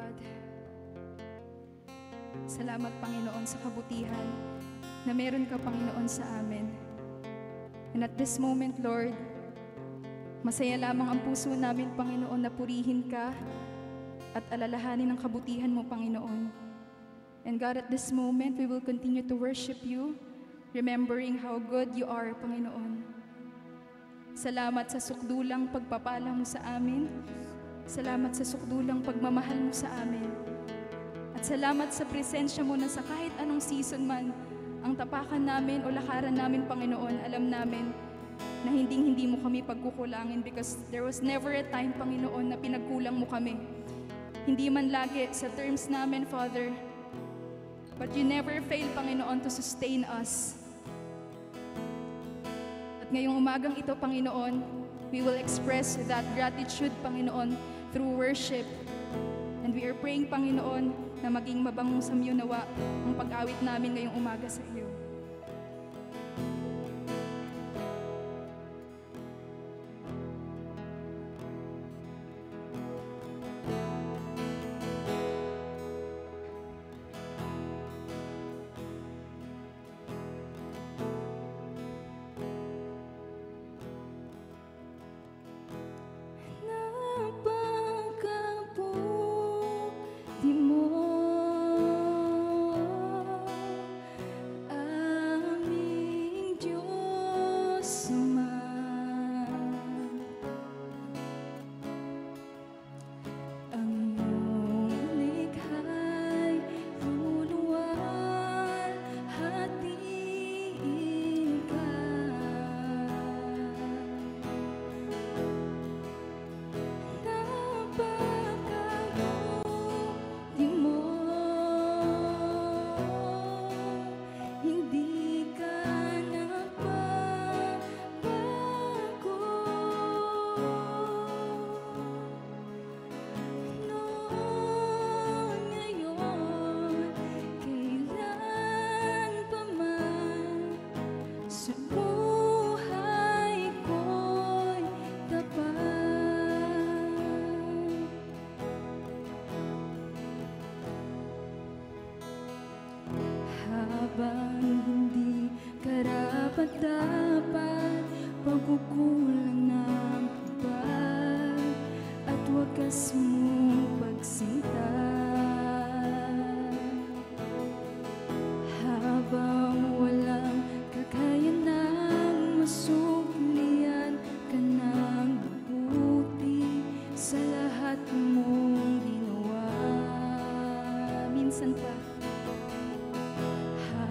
God. Salamat, Panginoon, sa kabutihan na meron ka, Panginoon, sa amin. And at this moment, Lord, masaya lamang ang puso namin, Panginoon, na purihin ka at alalahanin ang kabutihan mo, Panginoon. And God, at this moment, we will continue to worship you, remembering how good you are, Panginoon. Salamat sa sukdulang pagpapala mo sa amin. Salamat sa sukdulang pagmamahal mo sa amin. At salamat sa presensya mo na sa kahit anong season man ang tapakan namin o lakaran namin, Panginoon, alam namin na hindi mo kami pagkukulangin because there was never a time, Panginoon, na pinagkulang mo kami. Hindi man lagi sa terms namin, Father, but you never fail, Panginoon, to sustain us. At ngayong umagang ito, Panginoon, we will express that gratitude, Panginoon, through worship. And we are praying, Panginoon, na maging mabangong samyunawa ang pag-awit namin ngayong umaga sa iyo. Habang hindi karapat-dapat pagkukulang ng habag at wagas mong pagsinta. Habang walang kakayanang masuklian ka ng mabuti sa lahat mong ginawa. Minsan pa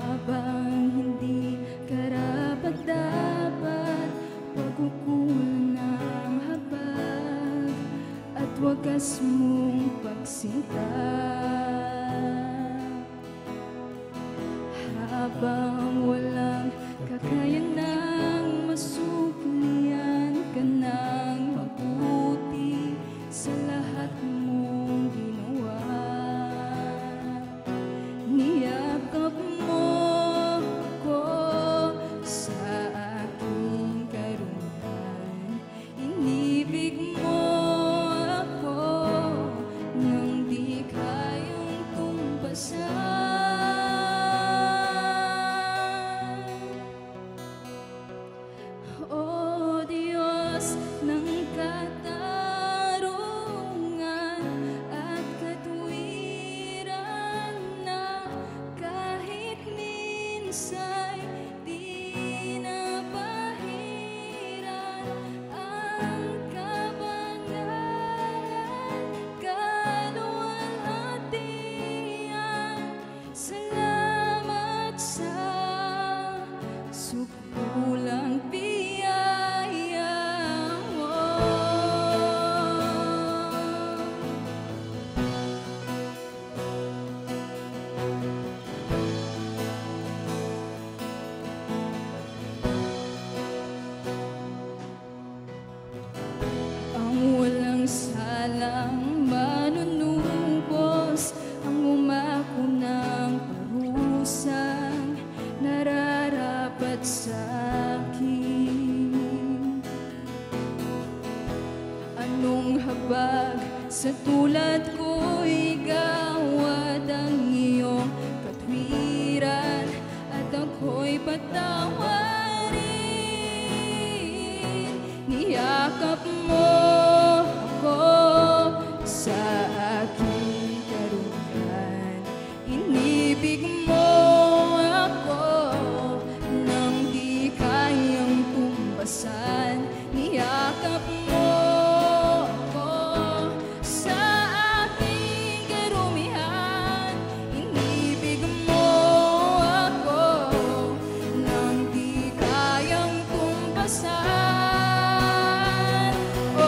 habang hindi karapat-dapat pagkukulang ng habag at wagas mong pagsinta. Habang walang kakayanang masuklian ka ng mabuti sa lahat mong ginawa. Niyakap mo salang manunubos ang umako ng parusang nararapat sa akin. Anong habag sa tulad ko'y ako'y patawarin. Niyakap mo ako sa aking karuhan. Inibig mo ako nang di kayang tumbasan. Niyakap mo ako sa aking karumihan. Inibig mo ako nang di kayang tumbasan. Oh,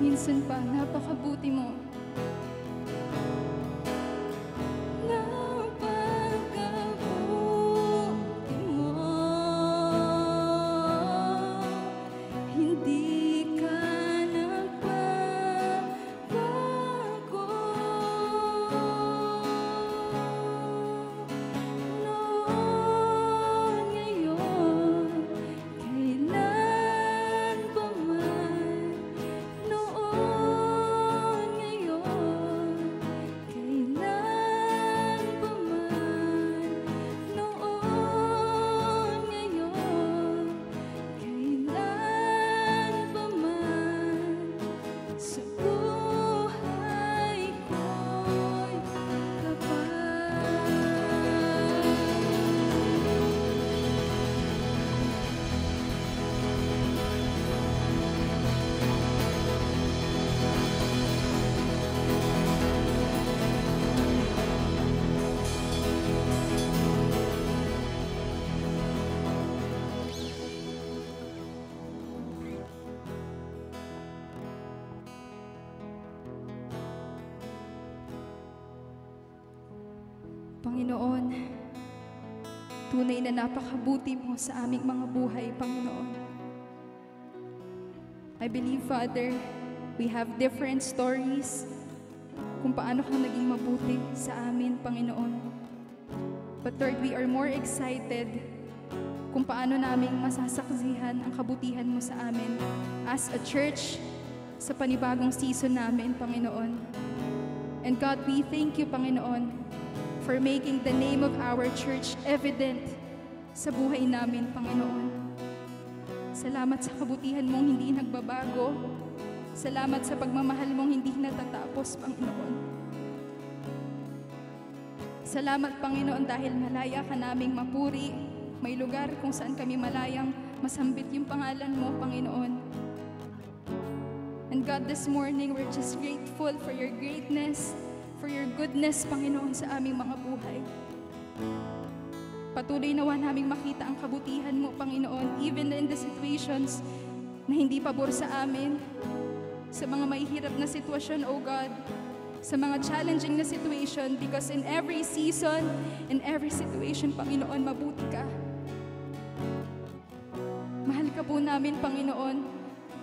minsan pa, napakabuti mo. Napakabuti mo, hindi ka nagbabago. Noon, ngayon, kailan pa man. Noon, ngayon, kailan pa man. Noon, ngayon, kailan pa man. Sa buhay ko'y kapal. Panginoon, tunay na napakabuti mo sa aming mga buhay, Panginoon. I believe, Father, we have different stories kung paano ka naging mabuti sa amin, Panginoon. But Lord, we are more excited kung paano namin masasaksihan ang kabutihan mo sa amin as a church sa panibagong season namin, Panginoon. And God, we thank you, Panginoon, for making the name of our church evident sa buhay namin, Panginoon. Salamat sa kabutihan mong hindi nagbabago. Salamat sa pagmamahal mong hindi natatapos, Panginoon. Salamat, Panginoon, dahil malaya ka naming mapuri. May lugar kung saan kami malayang masambit yung pangalan mo, Panginoon. And God, this morning, we're just grateful for your greatness, for your goodness, Panginoon, sa aming mga buhay. Patuloy nawa naming makita ang kabutihan mo, Panginoon, even in the situations na hindi pabor sa amin, sa mga mahihirap na sitwasyon, O God, sa mga challenging na situation, because in every season, in every situation, Panginoon, mabuti ka. Mahal ka po namin, Panginoon,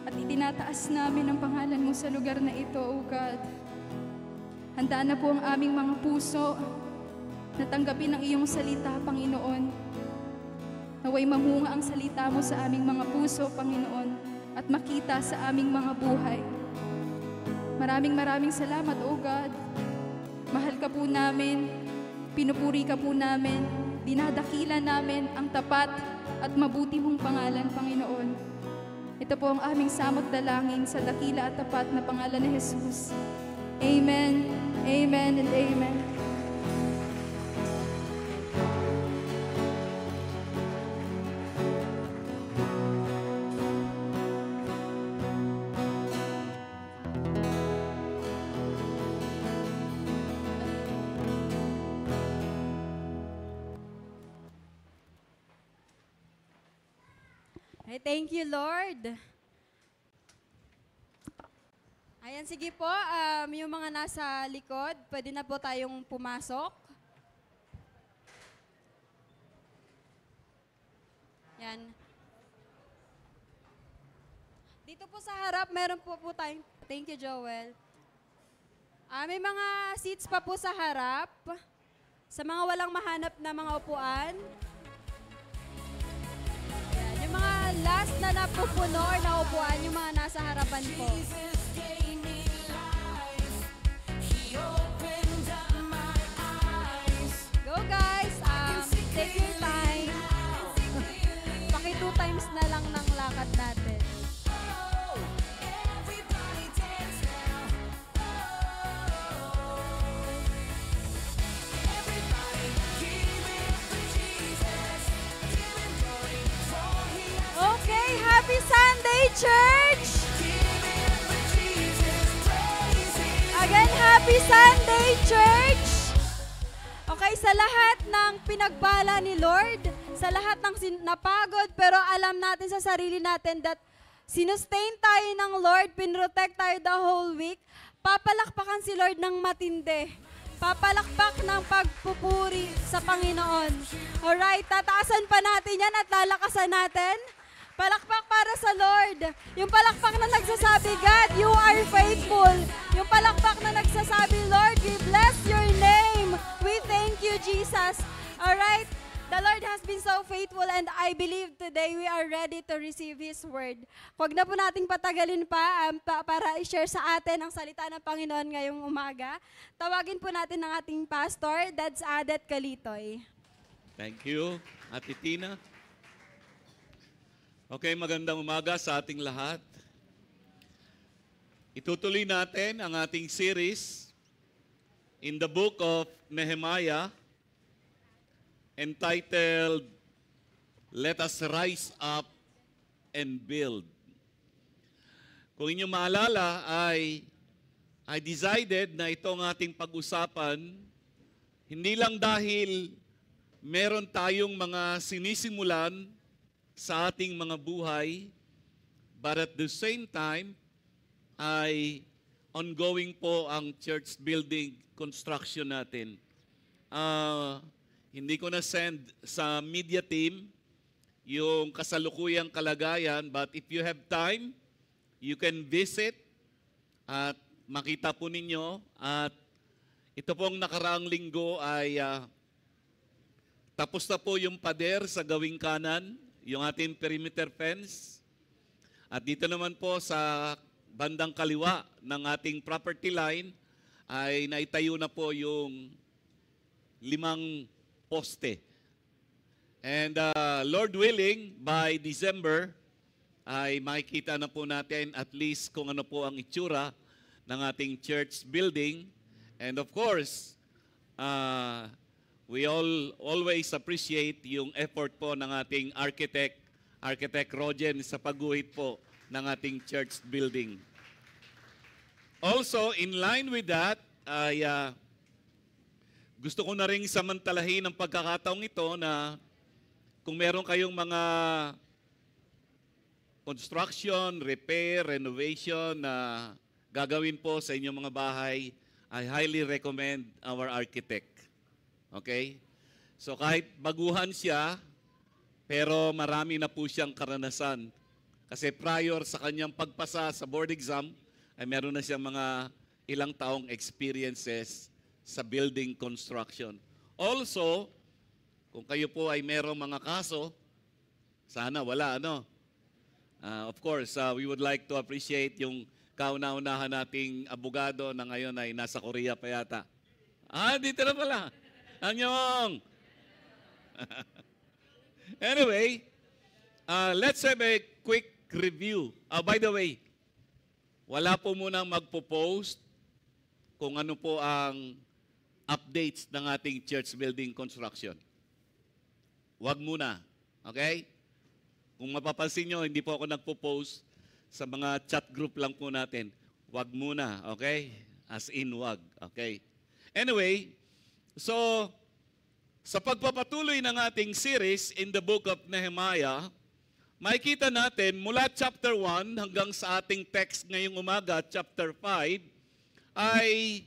at itinataas namin ang pangalan mo sa lugar na ito, O God. Handa na po ang aming mga puso na tanggapin ang iyong salita, Panginoon. Naway mamunga ang salita mo sa aming mga puso, Panginoon, at makita sa aming mga buhay. Maraming salamat, O God. Mahal ka po namin, pinupuri ka po namin, dinadakila namin ang tapat at mabuti mong pangalan, Panginoon. Ito po ang aming samot dalangin sa dakila at tapat na pangalan ni Jesus. Amen, amen, and amen. Ay, thank you, Lord. Ayan, sige po, yung mga nasa likod, pwede na po tayong pumasok. Yan. Dito po sa harap, meron po tayong, thank you, Joel. May mga seats pa po sa harap. Sa mga walang mahanap na mga upuan. Yan, yung mga last na napupuno or naupuan, yung mga nasa harapan po. Go guys, take your time. Paki 2 times na lang ng lakad natin. Okay, happy Sunday, church! Again, happy Sunday, church! Okay, sa lahat ng pinagpala ni Lord, sa lahat ng napagod, pero alam natin sa sarili natin that sinustain tayo ng Lord, pinrotect tayo the whole week, papalakpakan si Lord ng matindi. Papalakpak ng pagpupuri sa Panginoon. Alright, tataasan pa natin yan at lalakasan natin. Palakpak para sa Lord. Yung palakpak na nagsasabi, God, you are faithful. Yung palakpak na nagsasabi, Lord, we bless your name. We thank you, Jesus. Alright? The Lord has been so faithful and I believe today we are ready to receive His word. Huwag na po nating patagalin pa para i-share sa atin ang salita ng Panginoon ngayong umaga. Tawagin po natin ang ating pastor, Dads Adet Kalitoy. Thank you, Ate Tina. Okay, magandang umaga sa ating lahat. Itutuloy natin ang ating series in the book of Nehemiah entitled, Let Us Rise Up and Build. Kung inyong maalala, I decided na itong ating pag-usapan, hindi lang dahil meron tayong mga sinisimulan sa ating mga buhay, but at the same time, ay ongoing po ang church building construction natin. Hindi ko na-send sa media team yung kasalukuyang kalagayan, but if you have time, you can visit at makita po ninyo. At ito pong nakaraang linggo ay tapos na po yung pader sa gawing kanan, yung ating perimeter fence. At dito naman po sa bandang kaliwa ng ating property line ay naitayo na po yung 5 poste. And Lord willing, by December ay makikita na po natin at least kung ano po ang itsura ng ating church building. And of course, we always appreciate yung effort po ng ating Architect Rogen sa pagguhit po ng ating church building. Also, in line with that, gusto ko na rin samantalahin ang pagkakataong ito na kung meron kayong mga construction, repair, renovation na gagawin po sa inyong mga bahay, I highly recommend our architect. Okay? So kahit baguhan siya, pero marami na po siyang karanasan. Kasi prior sa kanyang pagpasa sa board exam, ay meron na siyang mga ilang taong experiences sa building construction. Also, kung kayo po ay merong mga kaso, sana wala, ano? Of course, we would like to appreciate yung kauna-unahan nating abogado na ngayon ay nasa Korea pa yata. Dito na pala. Anyong! Anyway, let's have a quick review. By the way, wala po munang magpo-post kung ano po ang updates ng ating church building construction. Huwag muna. Okay? Kung mapapansin nyo, hindi po ako nagpo-post sa mga chat group lang po natin. Huwag muna. Okay? As in, huwag. Okay? Anyway, so, sa pagpapatuloy ng ating series in the book of Nehemiah, makikita natin mula chapter 1 hanggang sa ating text ngayong umaga, chapter 5, ay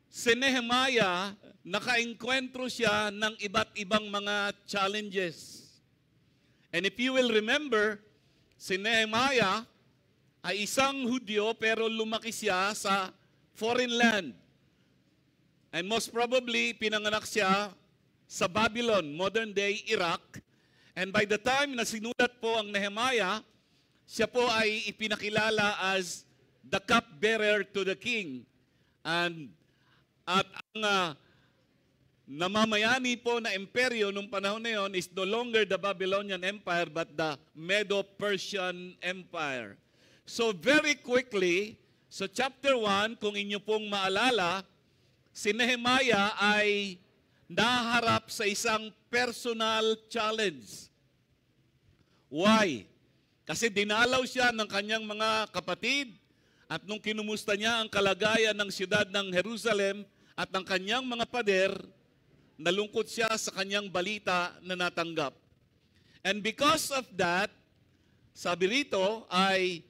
si Nehemiah, naka-enkwentro siya ng iba't ibang mga challenges. And if you will remember, si Nehemiah ay isang Hudyo pero lumaki siya sa foreign land. And most probably, pinanganak siya sa Babylon, modern-day Iraq. And by the time na sinulat po ang Nehemiah, siya po ay ipinakilala as the cupbearer to the king. At ang namamayani po na imperyo nung panahon na yon is no longer the Babylonian Empire but the Medo-Persian Empire. So very quickly, so chapter 1, kung inyo pong maalala, si Nehemiah ay naharap sa isang personal challenge. Why? Kasi dinalaw siya ng kanyang mga kapatid at nung kinumusta niya ang kalagayan ng siyudad ng Jerusalem at ng kanyang mga pader, nalungkot siya sa kanyang balita na natanggap. And because of that, sabi rito ay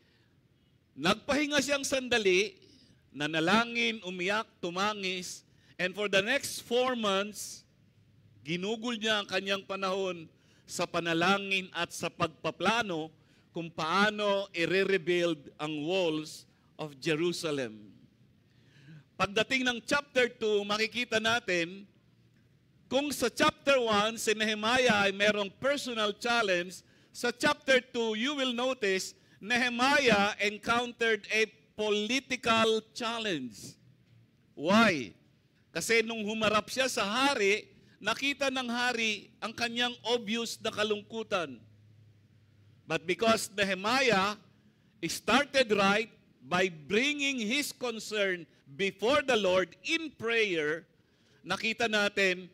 nagpahinga siyang sandali, nanalangin, umiyak, tumangis, and for the next 4 months, ginugol niya ang kanyang panahon sa panalangin at sa pagpaplano kung paano i-rebuild ang walls of Jerusalem. Pagdating ng chapter 2, makikita natin kung sa chapter 1, si Nehemiah ay merong personal challenge, sa chapter 2, you will notice Nehemiah encountered a political challenge. Why? Kasi nung humarap siya sa hari, nakita ng hari ang kanyang obvious na kalungkutan. But because Nehemiah started right by bringing his concern before the Lord in prayer, nakita natin,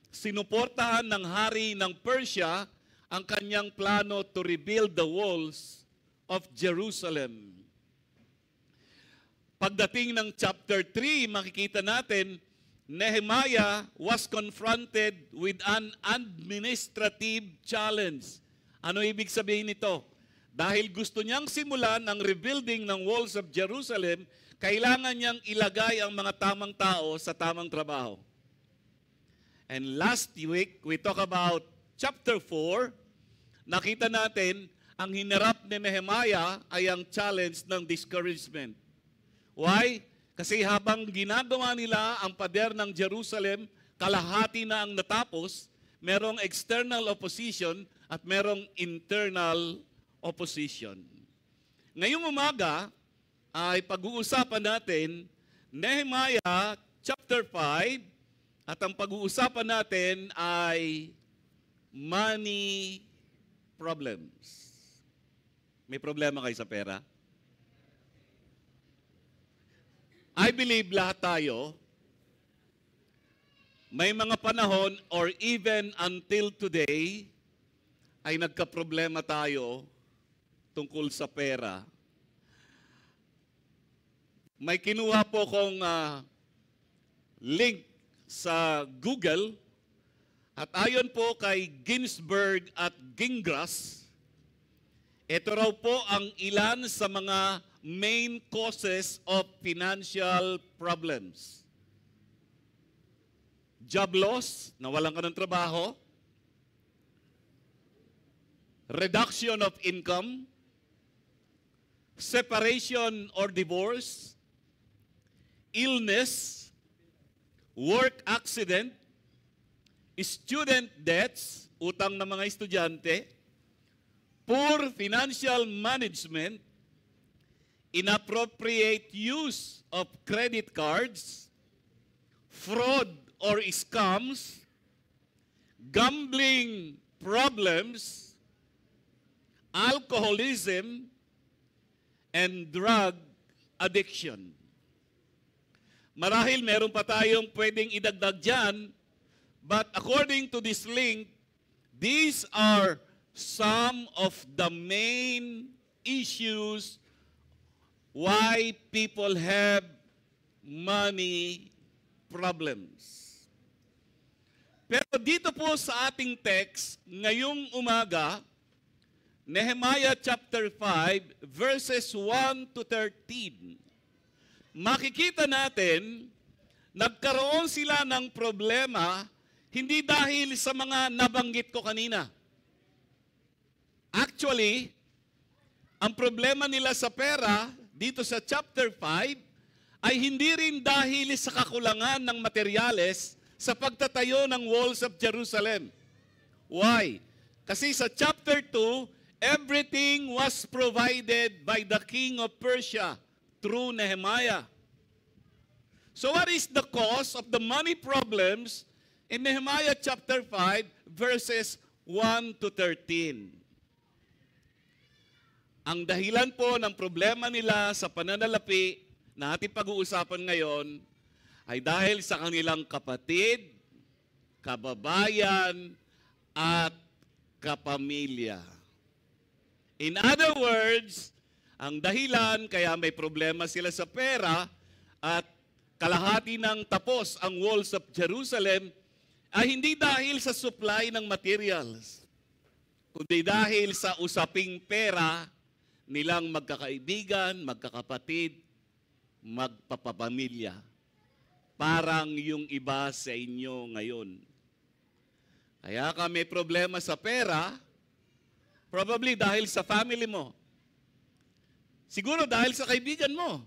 sinuportahan ng hari ng Persia ang kanyang plano to rebuild the walls of Jerusalem. Pagdating ng chapter 3, makikita natin, Nehemiah was confronted with an administrative challenge. Ano ibig sabihin nito? Dahil gusto niyang simulan ang rebuilding ng walls of Jerusalem, kailangan niyang ilagay ang mga tamang tao sa tamang trabaho. And last week, we talk about chapter 4. Nakita natin, ang hinarap ni Nehemiah ay ang challenge ng discouragement. Why? Kasi habang ginagawa nila ang pader ng Jerusalem, kalahati na ang natapos, merong external opposition at merong internal opposition. Ngayong umaga ay pag-uusapan natin Nehemiah chapter 5 at ang pag-uusapan natin ay money problems. May problema kayo sa pera? I believe lahat tayo, may mga panahon or even until today, ay nagka-problema tayo tungkol sa pera. May kinuha po kong link sa Google at ayon po kay Ginsberg at Gingras, ito raw po ang ilan sa mga main causes of financial problems. Job loss, nawalan ka ng trabaho. Reduction of income. Separation or divorce. Illness. Work accident. Student debts, utang ng mga estudyante. Poor financial management. Inappropriate use of credit cards. Fraud or scams, gambling problems, alcoholism, and drug addiction. Marahil meron pa tayong pwedeng idagdag dyan, but according to this link, these are some of the main issues why people have money problems. Pero dito po sa ating text, ngayong umaga, Nehemiah chapter 5, verses 1 to 13, makikita natin, nagkaroon sila ng problema, hindi dahil sa mga nabanggit ko kanina. Actually, ang problema nila sa pera, dito sa chapter 5, ay hindi rin dahil sa kakulangan ng materyales sa pagtatayo ng walls of Jerusalem. Why? Kasi sa chapter 2, everything was provided by the king of Persia through Nehemiah. So what is the cause of the money problems in Nehemiah chapter 5, verses 1 to 13? Ang dahilan po ng problema nila sa pananalapi na ating pag-uusapan ngayon ay dahil sa kanilang kapatid, kababayan, at kapamilya. In other words, ang dahilan kaya may problema sila sa pera at kalahati ng tapos ang walls of Jerusalem ay hindi dahil sa supply ng materials. kundi dahil sa usaping pera nilang magkakaibigan, magkakapatid, magpapamilya. Parang yung iba sa inyo ngayon. Kaya ka may problema sa pera, probably dahil sa family mo. Siguro dahil sa kaibigan mo.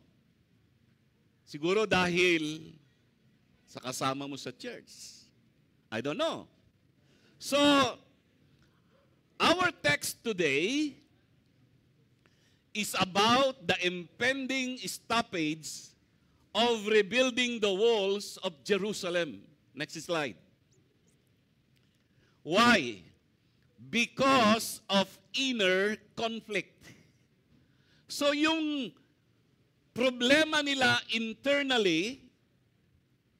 Siguro dahil sa kasama mo sa church. I don't know. So, our text today is about the impending stoppage of rebuilding the walls of Jerusalem. Next slide. Why? Because of inner conflict. So yung problema nila internally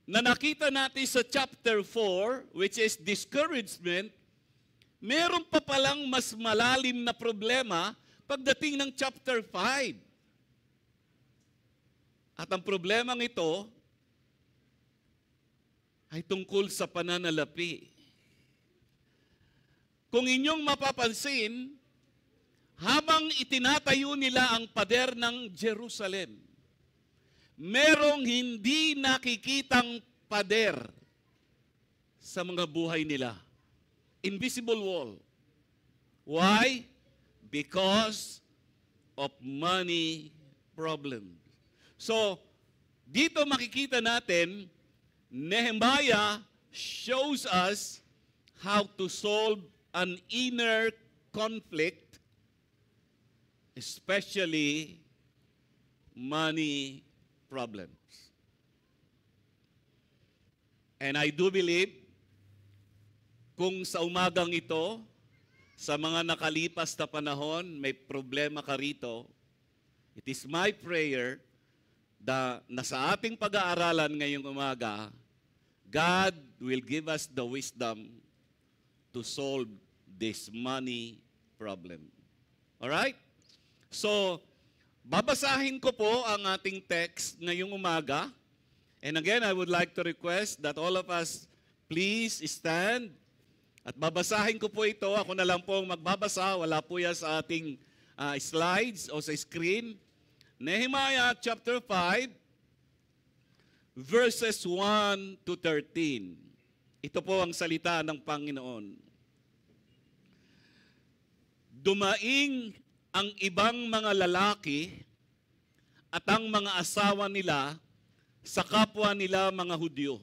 na nakita natin sa chapter 4, which is discouragement, meron pa palang mas malalim na problema pagdating ng chapter 5. At ang problemang ito ay tungkol sa pananalapi. Kung inyong mapapansin, habang itinatayo nila ang pader ng Jerusalem, merong hindi nakikitang pader sa mga buhay nila. Invisible wall. Why? Because of money problem. So, dito makikita natin, Nehemiah shows us how to solve an inner conflict, especially money problems. And I do believe, kung sa umagang ito, sa mga nakalipas na panahon, may problema ka rito, it is my prayer na sa ating pag-aaralan ngayong umaga, God will give us the wisdom to solve this money problem. Alright? So, babasahin ko po ang ating text ngayong umaga. And again, I would like to request that all of us please stand. At babasahin ko po ito. Ako na lang po ang magbabasa. Wala po yan sa ating slides o sa screen. Nehemiah chapter 5, verses 1 to 13. Ito po ang salita ng Panginoon. Dumaing ang ibang mga lalaki at ang mga asawa nila sa kapwa nila mga Hudyo.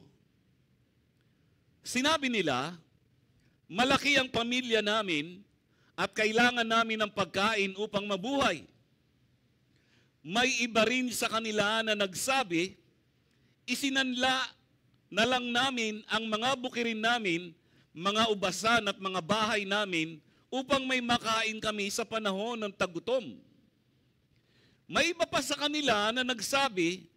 Sinabi nila, malaki ang pamilya namin at kailangan namin ng pagkain upang mabuhay. May iba rin sa kanila na nagsabi, isinanla na lang namin ang mga bukirin namin, mga ubasan at mga bahay namin upang may makain kami sa panahon ng tagutom. May iba pa sa kanila na nagsabi,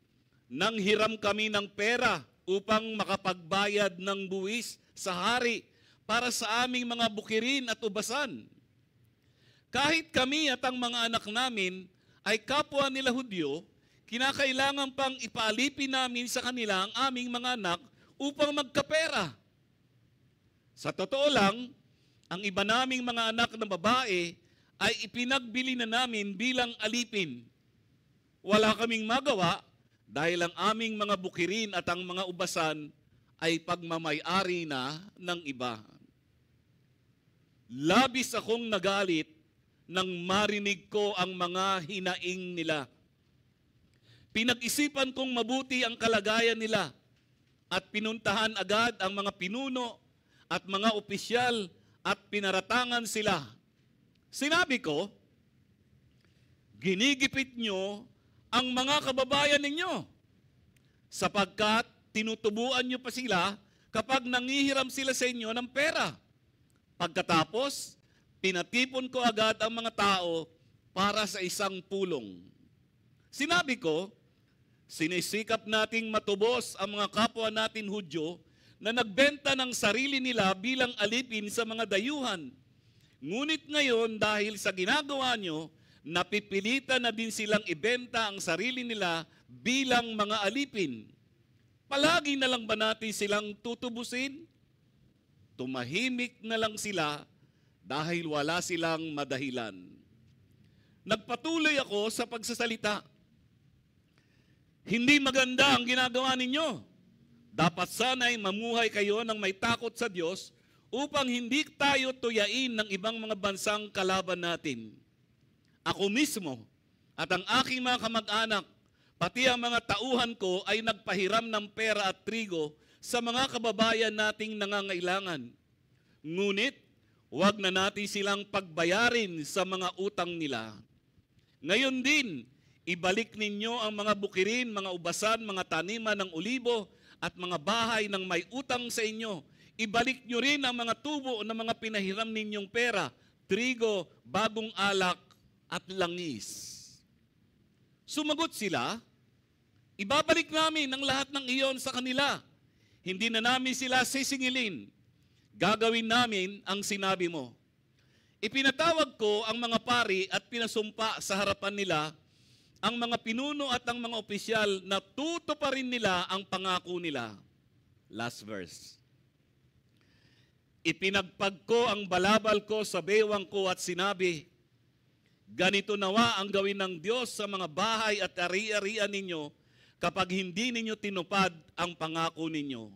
nanghiram kami ng pera upang makapagbayad ng buwis sa hari para sa aming mga bukirin at ubasan. Kahit kami at ang mga anak namin ay kapwa nila Hudyo, kinakailangan pang ipaalipin namin sa kanila ang aming mga anak upang magkapera. Sa totoo lang, ang iba naming mga anak na babae ay ipinagbili na namin bilang alipin. Wala kaming magawa dahil ang aming mga bukirin at ang mga ubasan ay pagmamay-ari na ng iba. Labis akong nagalit nang marinig ko ang mga hinaing nila. Pinag-isipan kong mabuti ang kalagayan nila at pinuntahan agad ang mga pinuno at mga opisyal at pinaratangan sila. Sinabi ko, ginigipit nyo ang mga kababayan ninyo sapagkat tinutubuan nyo pa sila kapag nangihiram sila sa inyo ng pera. Pagkatapos, pinatipon ko agad ang mga tao para sa isang pulong. Sinabi ko, sinisikap nating matubos ang mga kapwa natin Hudyo na nagbenta ng sarili nila bilang alipin sa mga dayuhan. Ngunit ngayon dahil sa ginagawa nyo, napipilitan na din silang ibenta ang sarili nila bilang mga alipin. Palagi na lang ba natin silang tutubusin? Tumahimik na lang sila dahil wala silang madahilan. Nagpatuloy ako sa pagsasalita. Hindi maganda ang ginagawa ninyo. Dapat sana'y mamuhay kayo ng may takot sa Diyos upang hindi tayo tuyain ng ibang mga bansang kalaban natin. Ako mismo at ang aking mga kamag-anak, pati ang mga tauhan ko ay nagpahiram ng pera at trigo sa mga kababayan nating nangangailangan. Ngunit, huwag na natin silang pagbayarin sa mga utang nila. Ngayon din, ibalik ninyo ang mga bukirin, mga ubasan, mga taniman ng olibo at mga bahay ng may utang sa inyo. Ibalik nyo rin ang mga tubo ng mga pinahiram ninyong pera, trigo, bagong alak at langis. Sumagot sila, ibabalik namin ang lahat ng iyon sa kanila. Hindi na namin sila sisingilin. Gagawin namin ang sinabi mo. Ipinatawag ko ang mga pari at pinasumpa sa harapan nila ang mga pinuno at ang mga opisyal na tutuparin nila ang pangako nila. Last verse. Ipinagpag ko ang balabal ko sa bewang ko at sinabi, ganito nawa ang gawin ng Diyos sa mga bahay at ari-arian ninyo kapag hindi ninyo tinupad ang pangako ninyo.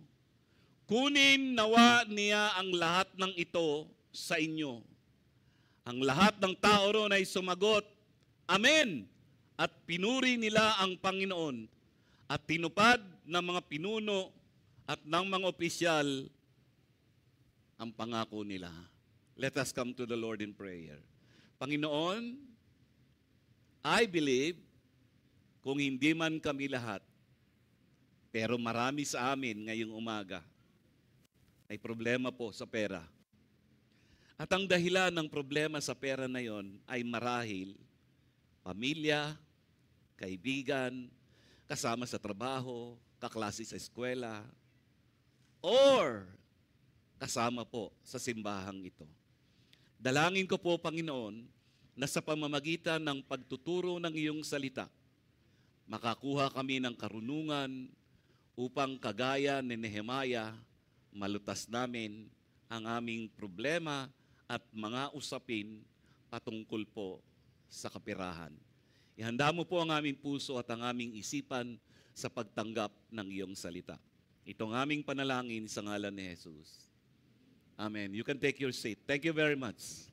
Kunin nawa niya ang lahat ng ito sa inyo. Ang lahat ng tao roon ay sumagot, Amen! At pinuri nila ang Panginoon at tinupad ng mga pinuno at ng mga opisyal ang pangako nila. Let us come to the Lord in prayer. Panginoon, I believe, kung hindi man kami lahat, pero marami sa amin ngayong umaga, ay problema po sa pera. At ang dahilan ng problema sa pera na yon ay marahil pamilya, kaibigan, kasama sa trabaho, kaklase sa eskwela, or kasama po sa simbahang ito. Dalangin ko po, Panginoon, na sa pamamagitan ng pagtuturo ng iyong salita, makakuha kami ng karunungan upang kagaya ni Nehemiah, malutas namin ang aming problema at mga usapin patungkol po sa kapirahan. Ihanda mo po ang aming puso at ang aming isipan sa pagtanggap ng iyong salita. Itong aming panalangin sa ngalan ni Jesus. Amen. You can take your seat. Thank you very much.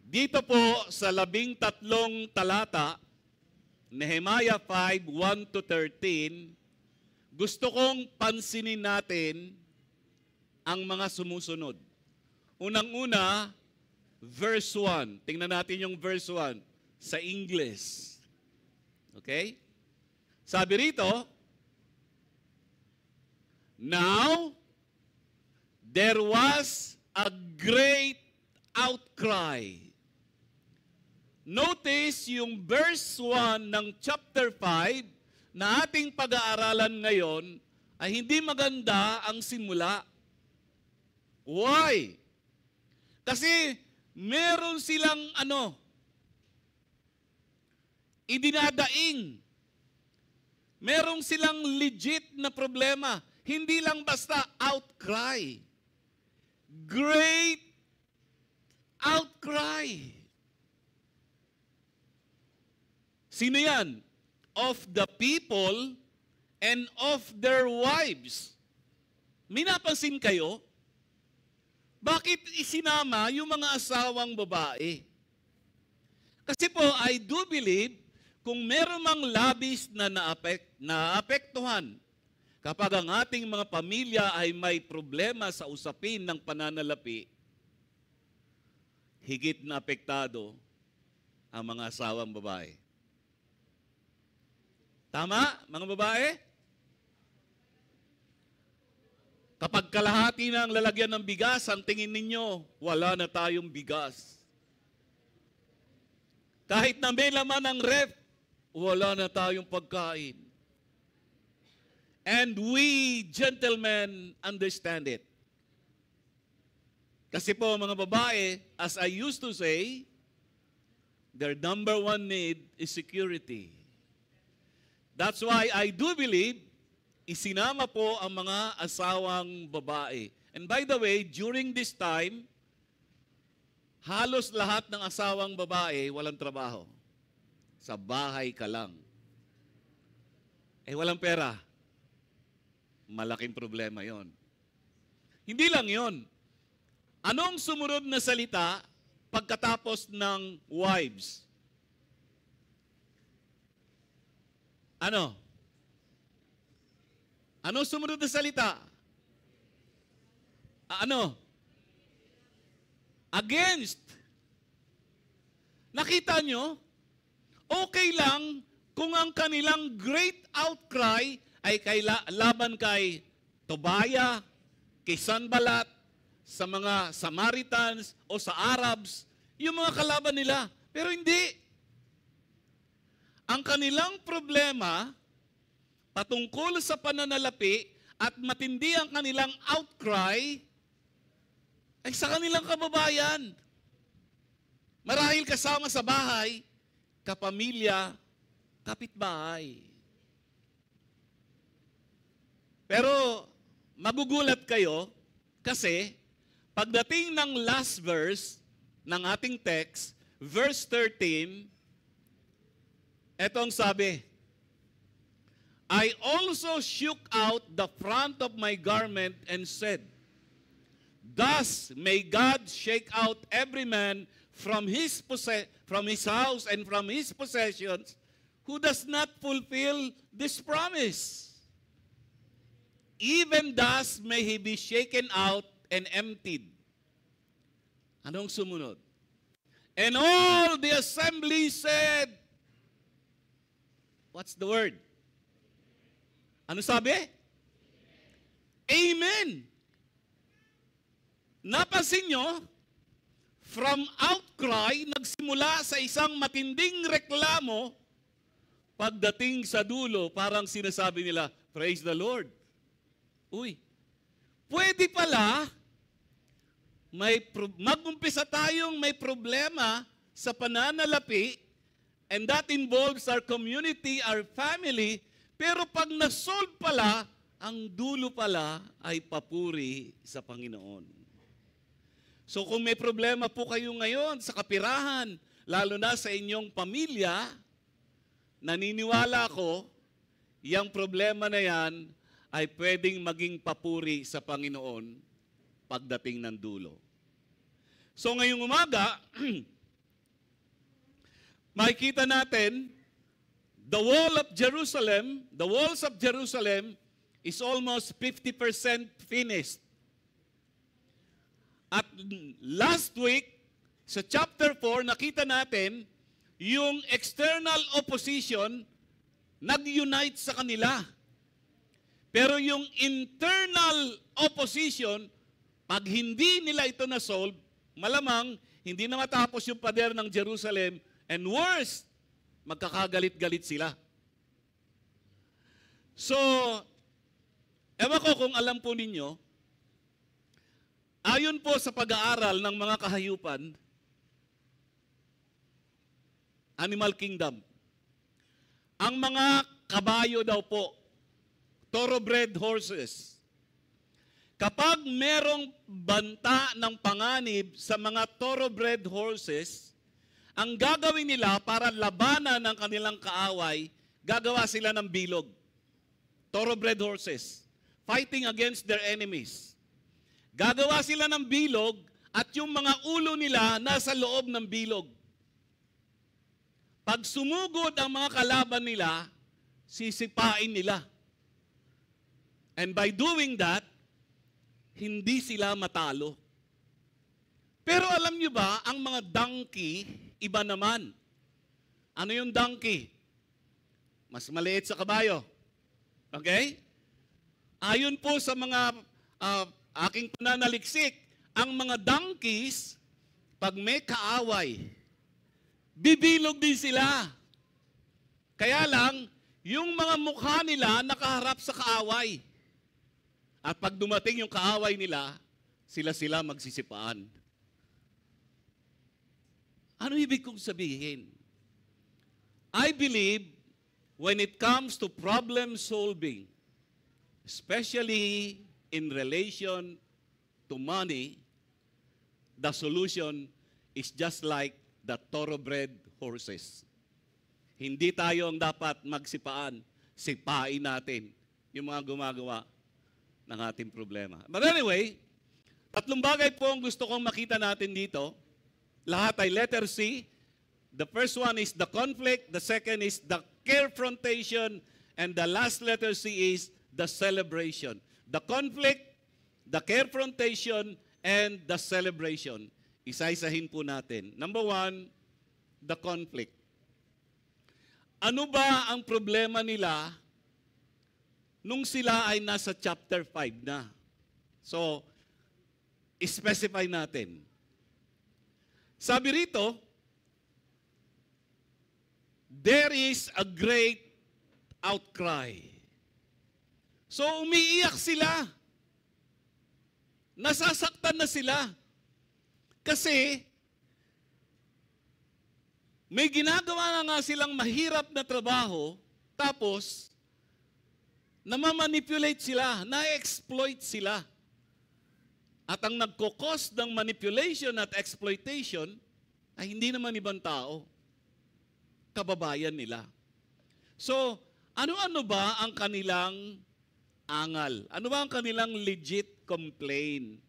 Dito po sa 13 talata, Nehemiah 5, 1-13, gusto kong pansinin natin ang mga sumusunod. Unang-una, verse 1. Tingnan natin yung verse 1 sa English. Okay? Sabi rito, now, there was a great outcry. Notice yung verse 1 ng chapter 5 na ating pag-aaralan ngayon ay hindi maganda ang simula. Why? Kasi meron silang idinadaing. Merong silang legit na problema. Hindi lang basta outcry. Great outcry. Sino yan? Of the people and of their wives. May napansin kayo? Bakit isinama yung mga asawang babae? Kasi po, I do believe, kung meron mang labis na naapektuhan kapag ang ating mga pamilya ay may problema sa usapin ng pananalapi, higit na apektado ang mga asawang babae. Tama, mga babae? Kapag kalahati na ang lalagyan ng bigas, ang tingin ninyo, wala na tayong bigas. Kahit na may laman ng ref, wala na tayong pagkain. And we, gentlemen, understand it. Kasi po, mga babae, as I used to say, their number one need is security. That's why I do believe isinama po ang mga asawang babae. And by the way, during this time, halos lahat ng asawang babae walang trabaho. Sa bahay ka lang. Walang pera. Malaking problema yon. Hindi lang yon. Anong sumunod na salita pagkatapos ng wives? Ano? Ano sumunod na salita? Ano? Against. Nakita nyo? Okay lang kung ang kanilang great outcry ay laban kay Tobaya, kay Sanballat, sa mga Samaritans o sa Arabs, yung mga kalaban nila. Pero hindi. Ang kanilang problema patungkol sa pananalapi at matindi ang kanilang outcry ay sa kanilang kababayan. Marahil kasama sa bahay, kapamilya, kapitbahay. Pero magugulat kayo kasi pagdating ng last verse ng ating text, verse 13, etong sabi, I also shook out the front of my garment and said, thus may God shake out every man from his house and from his possessions who does not fulfill this promise. Even thus may he be shaken out and emptied. Anong sumunod? And all the assembly said, what's the word? Ano sabi? Amen. Napansin nyo, from outcry, nagsimula sa isang matinding reklamo, pagdating sa dulo, parang sinasabi nila, praise the Lord. Uy, pwede pala, mag-umpisa tayong may problema sa pananalapi, and that involves our community, our family, pero pag nasolve pala, ang dulo pala ay papuri sa Panginoon. So kung may problema po kayo ngayon sa kapirahan, lalo na sa inyong pamilya, naniniwala ko, yung problema na yan ay pwedeng maging papuri sa Panginoon pagdating ng dulo. So ngayong umaga, makikita natin, the walls of Jerusalem is almost 50% finished. At last week, sa chapter 4, nakita natin yung external opposition nag-unite sa kanila. Pero yung internal opposition, pag hindi nila ito na-solve, malamang hindi na matapos yung pader ng Jerusalem, and worse, magkakagalit-galit sila. So, ewan ko kung alam po ninyo, ayon po sa pag-aaral ng mga kahayupan, Animal Kingdom, ang mga kabayo daw po, thoroughbred horses, kapag merong banta ng panganib sa mga thoroughbred horses, ang gagawin nila para labanan ng kanilang kaaway, gagawa sila ng bilog. Thoroughbred horses, fighting against their enemies. Gagawa sila ng bilog at yung mga ulo nila nasa loob ng bilog. Pag sumugod ang mga kalaban nila, sisipain nila. And by doing that, hindi sila matalo. Pero alam nyo ba, ang mga donkey, iba naman. Ano yung donkey? Mas maliit sa kabayo. Okay? Ayon po sa mga aking pananaliksik, ang mga donkeys, pag may kaaway, bibilog din sila. Kaya lang, yung mga mukha nila nakaharap sa kaaway. At pag dumating yung kaaway nila, sila magsisipaan. Ano ibig kong sabihin? I believe when it comes to problem solving, especially in relation to money, the solution is just like the thoroughbred horses. Hindi tayo ang dapat magsipaan, sipain natin yung mga gumagawa ng ating problema. But anyway, tatlong bagay po ang gusto kong makita natin dito. Lahat ay letter C. The first one is the conflict, the second is the confrontation, and the last letter C is the celebration. The conflict, the confrontation, and the celebration. Isa-isahin po natin. Number one, the conflict. Ano ba ang problema nila nung sila ay nasa chapter 5 na? So, specify natin. Sabi rito, there is a great outcry. So, umiiyak sila. Nasasaktan na sila. Kasi, may ginagawa na nga silang mahirap na trabaho, tapos, namamanipulate sila, na-exploit sila. At ang nagkukos ng manipulation at exploitation ay hindi naman ibang tao, kababayan nila. So, ano-ano ba ang kanilang angal? Ano ba ang kanilang legit complaint?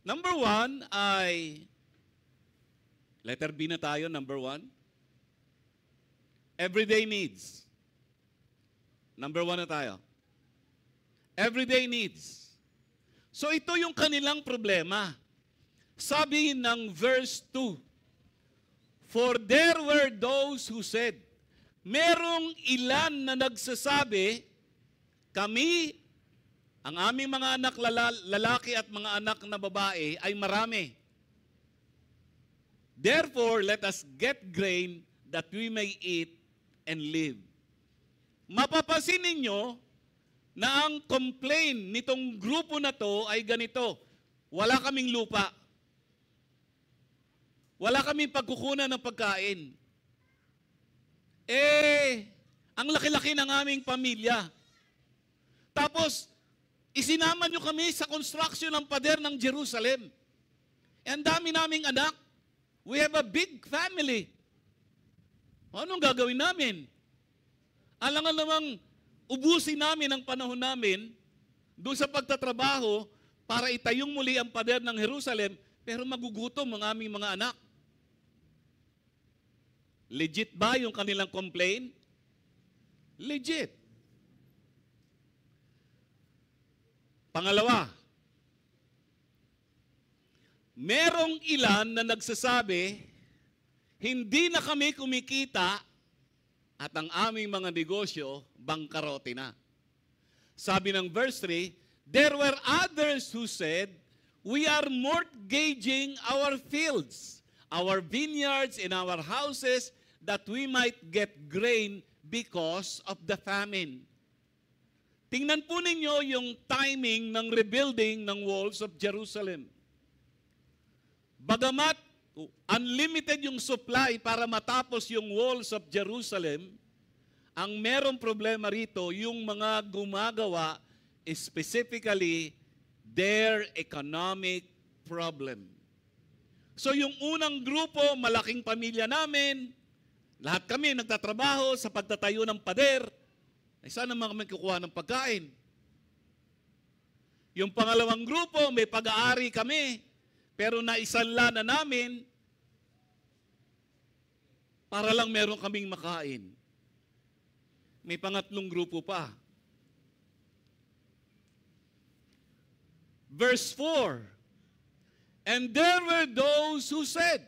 Number one ay, letter B na tayo, number one. Everyday needs. Number one na tayo. Everyday needs. So ito yung kanilang problema. Sabi ng verse 2, for there were those who said, merong ilan na nagsasabi, kami, ang aming mga anak lalaki at mga anak na babae ay marami. Therefore, let us get grain that we may eat and live. Mapapansin ninyo na ang complaint nitong grupo na to ay ganito, wala kaming lupa. Wala kaming pagkukunan ng pagkain. Ang laki-laki ng aming pamilya. Tapos, isinama nyo kami sa construction ng pader ng Jerusalem. Ang dami naming anak. We have a big family. Anong gagawin namin? Alangan namang ubusin namin ang panahon namin doon sa pagtatrabaho para itayong muli ang pader ng Jerusalem, pero magugutom ang aming mga anak. Legit ba yung kanilang complaint? Legit. Pangalawa, merong ilan na nagsasabi, hindi na kami kumikita at ang aming mga negosyo, bangkarote na. Sabi ng verse 3, there were others who said, we are mortgaging our fields, our vineyards, and our houses, that we might get grain because of the famine. Tingnan po ninyo yung timing ng rebuilding ng walls of Jerusalem. Bagamat unlimited yung supply para matapos yung walls of Jerusalem, ang merong problema rito, yung mga gumagawa, specifically, their economic problem. So yung unang grupo, malaking pamilya namin, lahat kami nagtatrabaho sa pagtatayo ng pader, ay sana naman kami kukuha ng pagkain. Yung pangalawang grupo, may pag-aari kami, pero naisanla na namin para lang meron kaming makain. May pangatlong grupo pa. Verse 4, and there were those who said,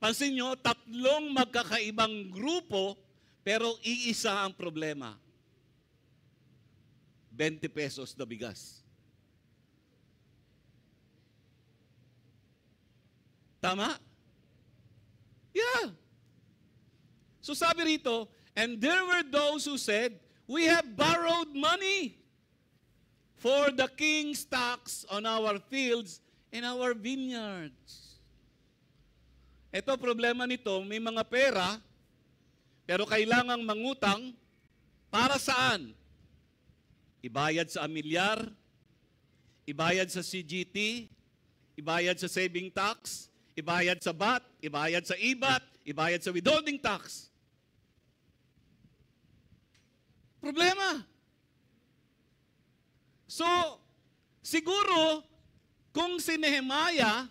pansin nyo, tatlong magkakaibang grupo, pero iisa ang problema. 20 pesos na bigas. Tama? Yeah. So sabi rito, and there were those who said, we have borrowed money for the king's tax on our fields and our vineyards. Ito problema nito, may mga pera, pero kailangang mangutang para saan? Ibayad sa amilyar, ibayad sa CGT, ibayad sa saving tax, ibayad sa VAT, ibayad sa IBAT, ibayad sa withholding tax. Problema. So, siguro, kung si Nehemiah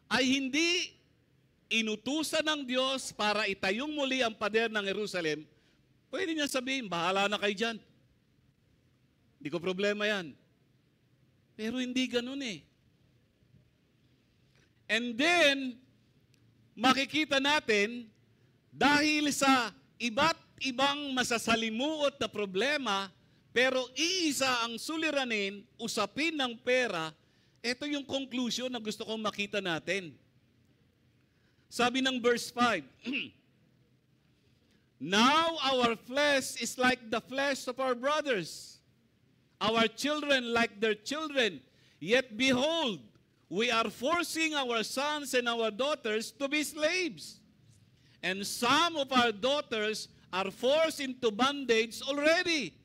ay hindi inutusan ng Diyos para itayong muli ang pader ng Jerusalem, pwede niya sabihin, bahala na kayo dyan. Hindi ko problema yan. Pero hindi ganun eh. And then, makikita natin, dahil sa iba't ibang masasalimuot na problema, pero iisa ang suliranin, usapin ng pera, ito yung conclusion na gusto kong makita natin. Sabi ng verse 5, Now our flesh is like the flesh of our brothers, our children like their children. Yet behold, we are forcing our sons and our daughters to be slaves. And some of our daughters are forced into bondage already.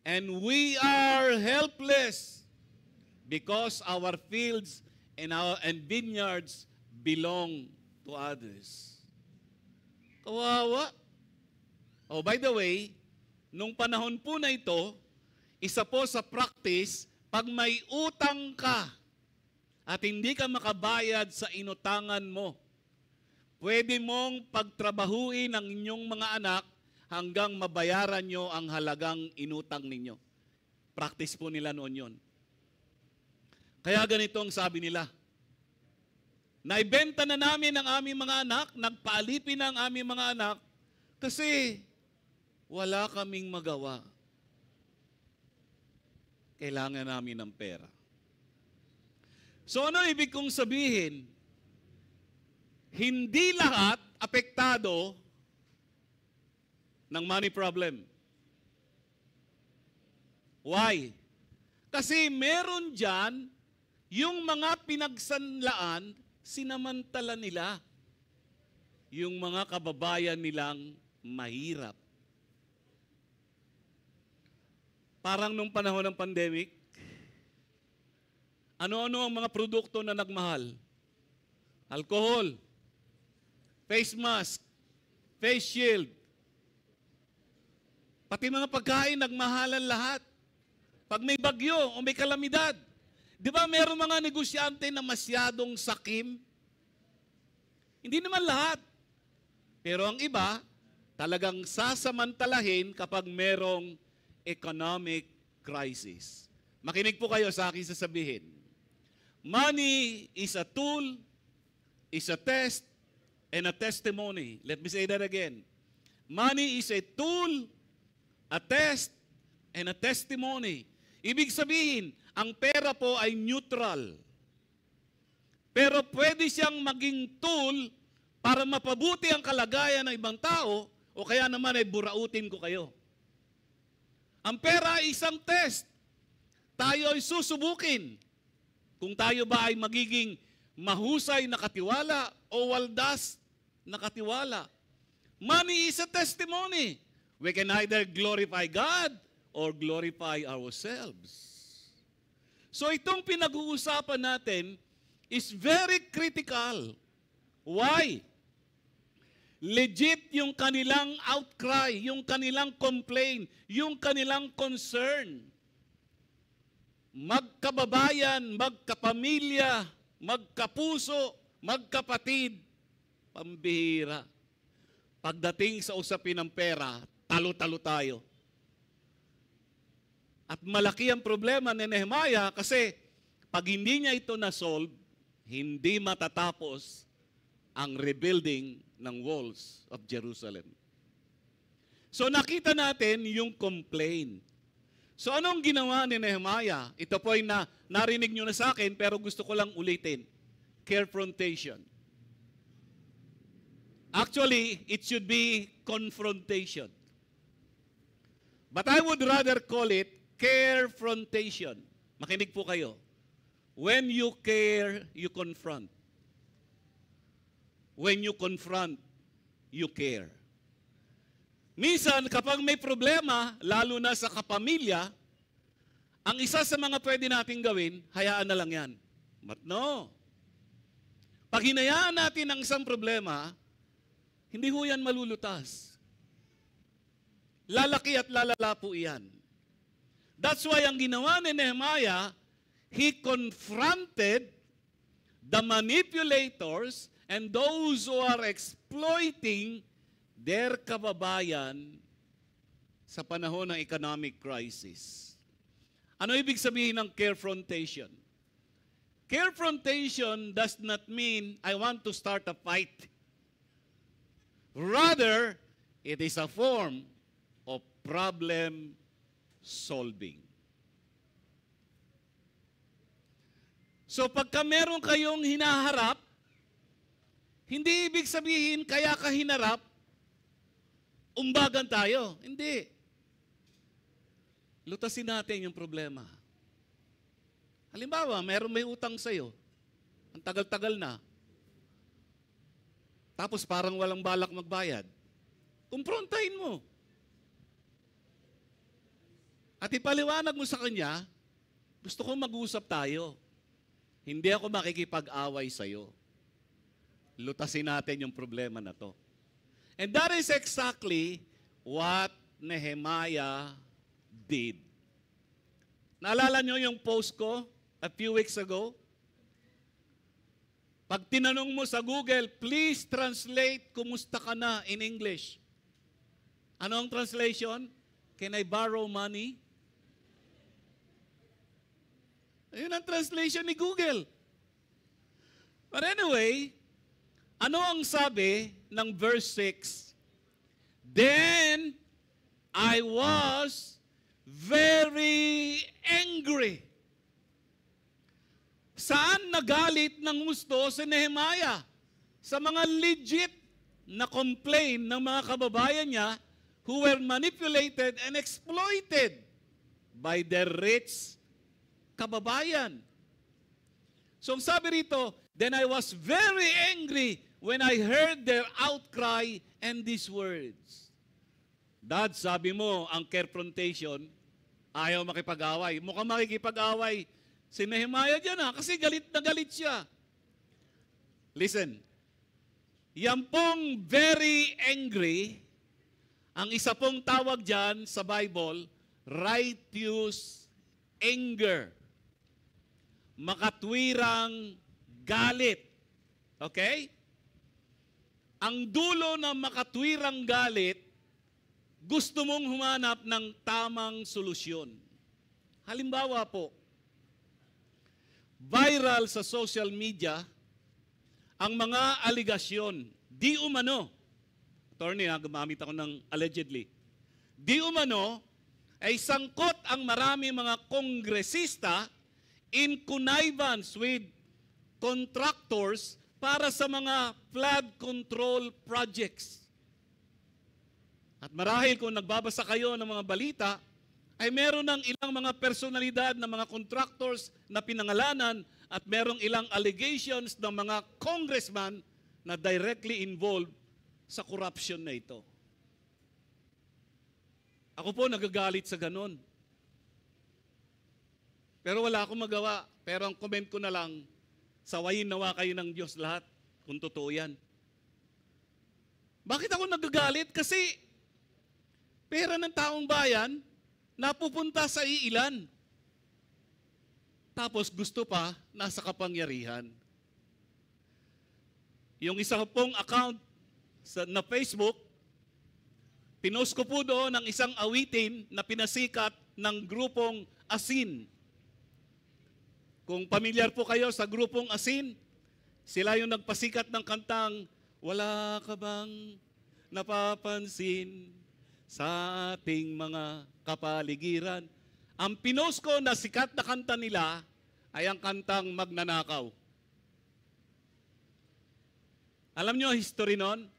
And we are helpless because our fields and vineyards belong to others. Kawawa. Oh, by the way, nung panahon po na ito, isa po sa practice, pag may utang ka at hindi ka makabayad sa inutangan mo, pwede mong pagtrabahuin ang inyong mga anak hanggang mabayaran nyo ang halagang inutang ninyo. Practice po nila noon yon. Kaya ganito ang sabi nila, naibenta na namin ang aming mga anak, nagpaalipin na ang aming mga anak, kasi wala kaming magawa. Kailangan namin ng pera. So ano ibig kong sabihin? Hindi lahat apektado ng money problem. Why? Kasi meron dyan, yung mga pinagsanlaan, sinamantala nila. Yung mga kababayan nilang mahirap. Parang nung panahon ng pandemic, ano-ano ang mga produkto na nagmahal? Alcohol, face mask, face shield, pati mga pagkain nagmahalan lahat. Pag may bagyo o may kalamidad, di ba meron mga negosyante na masyadong sakim? Hindi naman lahat. Pero ang iba, talagang sasamantalahin kapag merong economic crisis. Makinig po kayo sa akin sasabihin. Money is a tool, is a test, and a testimony. Let me say that again. Money is a tool, a test, and a testimony. Ibig sabihin, ang pera po ay neutral. Pero pwede siyang maging tool para mapabuti ang kalagayan ng ibang tao o kaya naman ay burautin ko kayo. Ang pera ay isang test. Tayo ay susubukin kung tayo ba ay magiging mahusay na katiwala o waldas na katiwala. Money is a testimony. We can either glorify God or glorify ourselves. So itong pinag-uusapan natin is very critical. Why? Legit yung kanilang outcry, yung kanilang complaint, yung kanilang concern. Magkababayan, magkapamilya, magkapuso, magkapatid, pambihira. Pagdating sa usapin ng pera, talo-talo tayo. At malaki ang problema ni Nehemiah kasi pag hindi niya ito na-solve, hindi matatapos ang rebuilding ng walls of Jerusalem. So nakita natin yung complaint. So anong ginawa ni Nehemiah? Ito po ay narinig nyo na sa akin pero gusto ko lang ulitin. Carefrontation. Actually, it should be confrontation. But I would rather call it carefrontation. Makinig po kayo. When you care, you confront. When you confront, you care. Minsan, kapag may problema, lalo na sa kapamilya, ang isa sa mga pwede nating gawin, hayaan na lang yan. But no. Pag hinayaan natin ang isang problema, hindi ho yan malulutas. Lalaki at lalala po iyan. That's why ang ginawa ni Nehemiah, he confronted the manipulators and those who are exploiting their kababayan sa panahon ng economic crisis. Ano ibig sabihin ng carefrontation? Carefrontation does not mean I want to start a fight. Rather, it is a form of problem solving. So pagka meron kayong hinaharap, hindi ibig sabihin kaya ka hinarap, umbagan tayo. Hindi. Lutasin natin yung problema. Halimbawa, meron may utang sa'yo. Ang tagal-tagal na. Tapos parang walang balak magbayad. Kumprontahin mo. At ipaliwanag mo sa kanya, gusto kong mag-usap tayo. Hindi ako makikipag-away sa'yo. Lutasin natin yung problema na to. And that is exactly what Nehemiah did. Naalala nyo yung post ko a few weeks ago? Pag tinanong mo sa Google, please translate kumusta ka na in English. Ano ang translation? Can I borrow money? Ayun ang translation ni Google. But anyway, ano ang sabi ng verse 6? Then I was very angry. Saan nagalit ng gusto si Nehemiah? Sa mga legit na complaint ng mga kababayan niya who were manipulated and exploited by their rich kababayan. So ang sabi rito, then I was very angry when I heard their outcry and these words. Dad, sabi mo, ang confrontation, ayaw makipag-away. Mukhang makikipag-away si Nehemiah dyan kasi galit na galit siya. Listen, yan pong very angry, ang isa pong tawag dyan sa Bible, righteous anger. Makatwirang galit. Okay? Ang dulo ng makatwirang galit, gusto mong humanap ng tamang solusyon. Halimbawa po, viral sa social media ang mga aligasyon, di umano, attorney, gumamit ako ng allegedly, di umano ay sangkot ang marami mga kongresista in connivance with contractors para sa mga flood control projects. At marahil kung nagbabasa kayo ng mga balita, ay meron ng ilang mga personalidad ng mga contractors na pinangalanan at merong ilang allegations ng mga congressman na directly involved sa corruption na ito. Ako po nagagalit sa ganun. Pero wala akong magawa. Pero ang comment ko na lang, sawayin nawa kayo ng Diyos lahat kung totoo yan. Bakit ako nagagalit? Kasi pera ng taong bayan napupunta sa iilan. Tapos gusto pa nasa kapangyarihan. Yung isa pong account na Facebook, pinost ko po doon ang isang awitin na pinasikat ng grupong Asin. Kung pamilyar po kayo sa grupong Asin, sila yung nagpasikat ng kantang, wala ka bang napapansin sa ating mga kapaligiran? Ang pinost ko na sikat na kanta nila ay ang kantang Magnanakaw. Alam nyo ang history nun?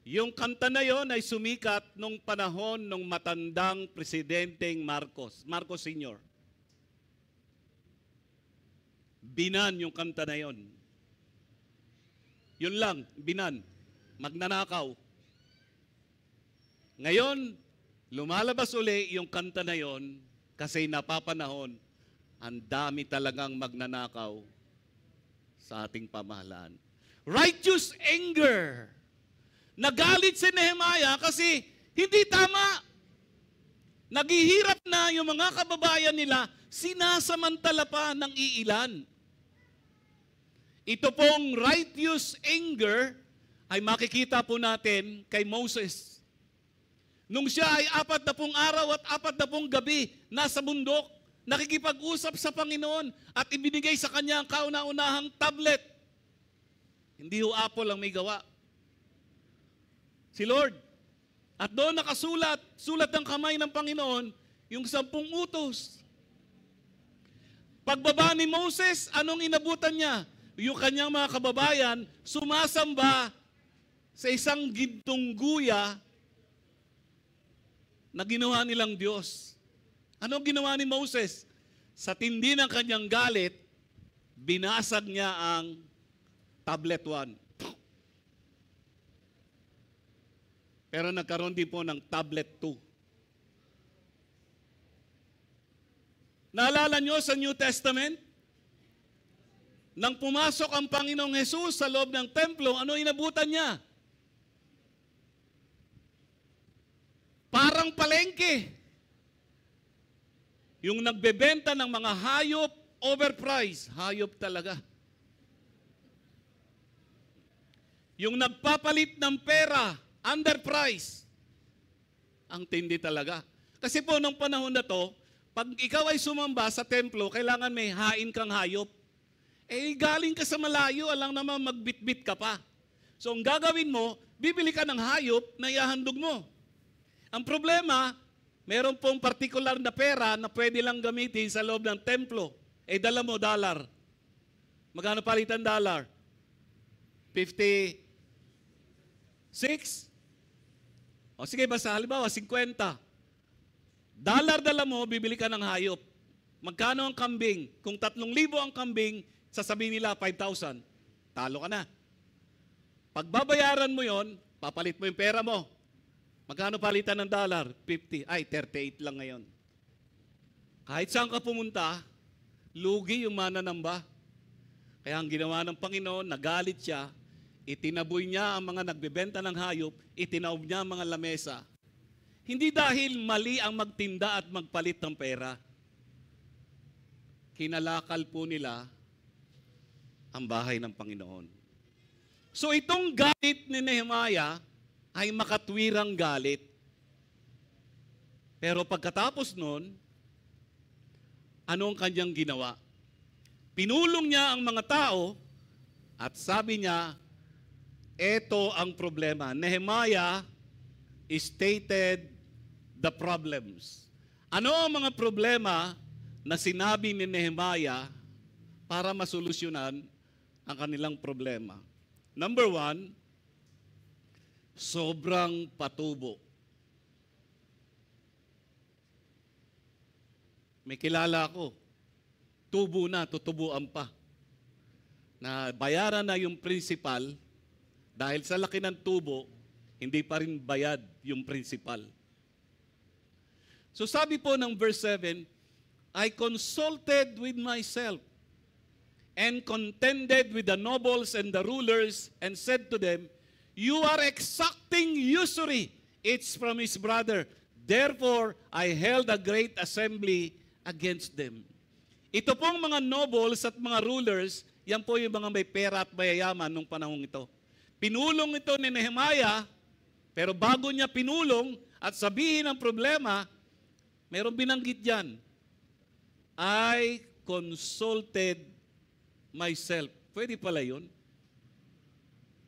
Yung kanta na yon ay sumikat nung panahon ng matandang presidenteng Marcos Sr. Binan yung kanta na yon. Yun lang, binan. Magnanakaw. Ngayon, lumalabas uli yung kanta na yon kasi napapanahon, ang dami talagang magnanakaw sa ating pamahalaan. Righteous anger. Nagalit si Nehemiah kasi hindi tama. Naghihirap na yung mga kababayan nila, sinasamantala pa ng iilan. Ito pong righteous anger ay makikita po natin kay Moses. Nung siya ay 40 araw at 40 gabi nasa bundok, nakikipag-usap sa Panginoon at ibinigay sa kanya ang kauna-unahang tablet. Hindi ho Apple ang may gawa. Si Lord. At doon nakasulat, sulat ng kamay ng Panginoon, yung 10 utos. Pagbaba ni Moses, anong inabutan niya? Yung kanyang mga kababayan, sumasamba sa isang gintong guya na ginawa nilang Diyos. Anong ginawa ni Moses? Sa tindi ng kanyang galit, binasag niya ang tablet 1. Pero nagkaroon din po ng tablet 2. Naalala nyo sa New Testament? Nang pumasok ang Panginoong Jesus sa loob ng templo, ano inabutan niya? Parang palengke. Yung nagbebenta ng mga hayop, overpriced. Hayop talaga. Yung nagpapalit ng pera, underpriced. Ang tindi talaga. Kasi po, nung panahon na to, pag ikaw ay sumamba sa templo, kailangan may hain kang hayop. Eh, galing ka sa malayo, alang naman magbitbit ka pa. So, ang gagawin mo, bibili ka ng hayop na ihahandog mo. Ang problema, meron pong partikular na pera na pwede lang gamitin sa loob ng templo. Eh, dala mo, $. Magkano palitan $? 56? O sige, basta halimbawa, 50. Dala mo, bibili ka ng hayop. Magkano ang kambing? Kung 3,000 ang kambing, sasabihin nila 5,000. Talo ka na. Pagbabayaran mo yon, papalit mo yung pera mo. Magkano palitan ng $? 50. Ay, 38 lang ngayon. Kahit saan ka pumunta, lugi yung mananamba. Kaya ang ginawa ng Panginoon, nagalit siya, itinaboy niya ang mga nagbebenta ng hayop, itinaob niya ang mga lamesa. Hindi dahil mali ang magtinda at magpalit ng pera. Kinalakal po nila ang bahay ng Panginoon. So itong galit ni Nehemiah ay makatwirang galit. Pero pagkatapos nun, ano ang kanyang ginawa? Pinulong niya ang mga tao at sabi niya, eto ang problema. Nehemiah stated the problems. Ano ang mga problema na sinabi ni Nehemiah para masolusyonan ang kanilang problema? Number 1, sobrang patubo. May kilala ako, tubo na, tutubuan pa. Na bayaran na yung principal, dahil sa laki ng tubo, hindi pa rin bayad yung principal. So sabi po ng verse 7, I consulted with myself and contended with the nobles and the rulers and said to them, you are exacting usury. It's from his brother. Therefore, I held a great assembly against them. Ito pong mga nobles at mga rulers, yan po yung mga may pera at mayayaman nung panahong ito. Pinulong ito ni Nehemiah, pero bago niya pinulong at sabihin ang problema, mayroong binanggit dyan. I consulted myself. Pwede pala yun.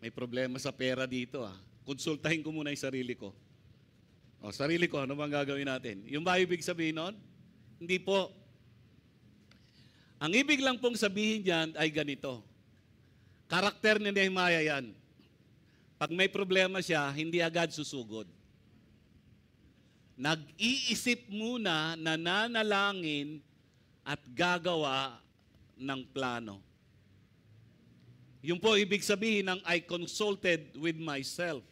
May problema sa pera dito ah. Konsultahin ko muna yung sarili ko. O, sarili ko, ano bang gagawin natin? Yung ba ibig sabihin nun? Hindi po. Ang ibig lang pong sabihin dyan ay ganito. Karakter ni Nehemiah yan. Pag may problema siya, hindi agad susugod. Nag-iisip muna, nananalangin at gagawa ng plano. Yung po ibig sabihin ng I consulted with myself.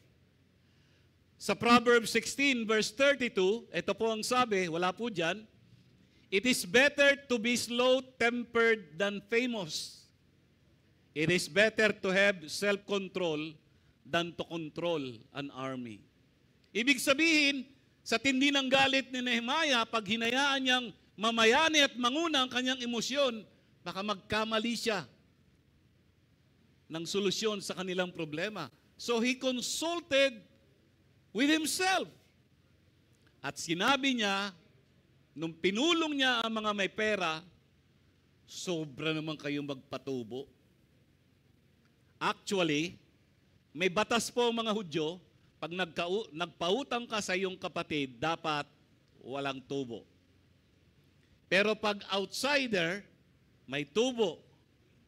Sa Proverbs 16 verse 32, ito po ang sabi, wala po dyan, it is better to be slow-tempered than famous. It is better to have self-control than to control an army. Ibig sabihin, sa tindi ng galit ni Nehemiah, pag hinayaan niyang mamayani at manguna ang kanyang emosyon, baka magkamali siya ng solusyon sa kanilang problema. So he consulted with himself. At sinabi niya, nung pinulong niya ang mga may pera, sobra naman kayong magpatubo. Actually, may batas po mga Hudyo, pag nagpautang ka sa iyong kapatid, dapat walang tubo. Pero pag outsider, may tubo.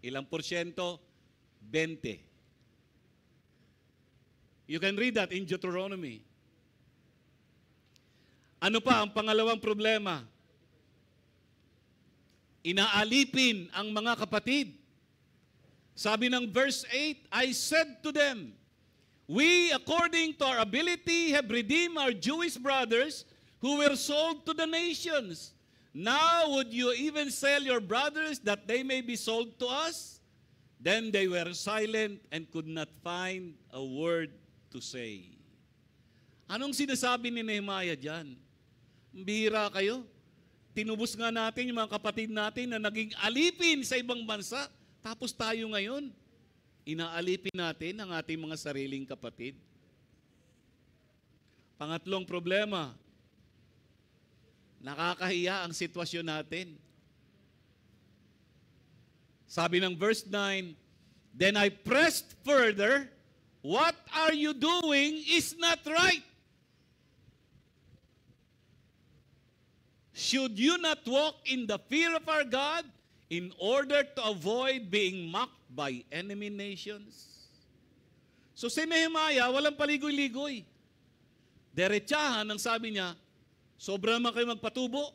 Ilang porsyento? 20. You can read that in Deuteronomy. Ano pa ang pangalawang problema? Inaalipin ang mga kapatid. Sabi ng verse 8, I said to them, we, according to our ability, have redeemed our Jewish brothers who were sold to the nations. Now would you even sell your brothers that they may be sold to us? Then they were silent and could not find a word to say. Anong sinasabi ni Nehemiah dyan? Bihira kayo. Tinubos nga natin yung mga kapatid natin na naging alipin sa ibang bansa. Tapos tayo ngayon, inaalipin natin ang ating mga sariling kapatid. Pangatlong problema, nakakahiya ang sitwasyon natin. Sabi ng verse 9, then I pressed further, what are you doing is not right. Should you not walk in the fear of our God in order to avoid being mocked by enemy nations? So si Nehemiah, walang paligoy-ligoy. Derechahan ang sabi niya, sobra naman kayo magpatubo.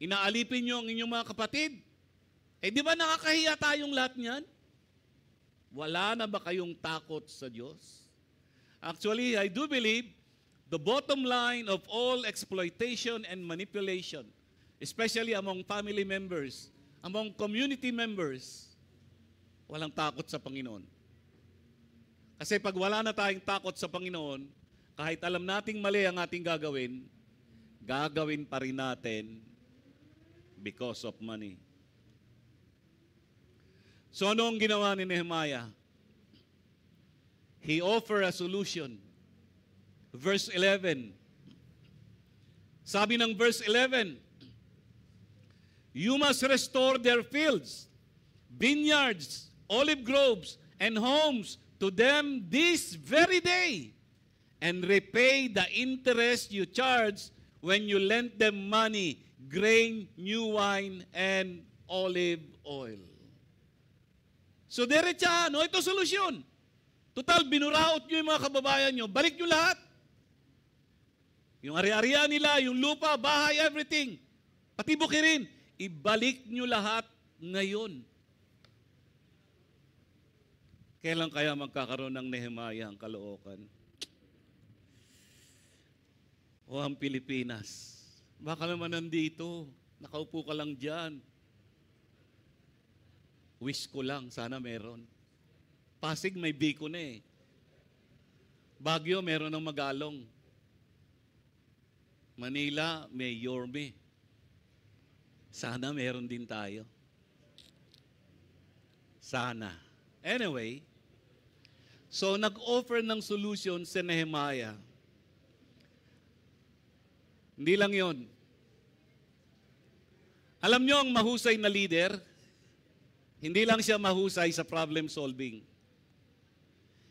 Inaalipin niyo ang inyong mga kapatid. Eh di ba nakakahiya tayong lahat niyan? Wala na ba kayong takot sa Diyos? Actually, I do believe the bottom line of all exploitation and manipulation, especially among family members, among community members, walang takot sa Panginoon. Kasi pag wala na tayong takot sa Panginoon, kahit alam nating mali ang ating gagawin pa rin natin because of money. So ano ang ginawa ni Nehemiah? He offered a solution. Verse 11. Sabi ng verse 11, you must restore their fields, vineyards, olive groves, and homes to them this very day, and repay the interest you charge when you lend them money, grain, new wine, and olive oil. So diretsahan, ito solusyon. Total, binuraot nyo yung mga kababayan nyo, balik nyo lahat. Yung ari-arian nila, yung lupa, bahay, everything. Pati bukirin, ibalik nyo lahat ngayon. Kailan kaya magkakaroon ng Nehemiah ang Caloocan? O ang Pilipinas? Baka naman nandito, nakaupo ka lang dyan. Wish ko lang, sana meron. Pasig may biko na eh. Baguio, meron ng Magalong. Manila, may Yorme. Sana meron din tayo. Sana. Anyway, so nag-offer ng solution si Nehemiah. Hindi lang yon. Alam nyo ang mahusay na leader, hindi lang siya mahusay sa problem solving.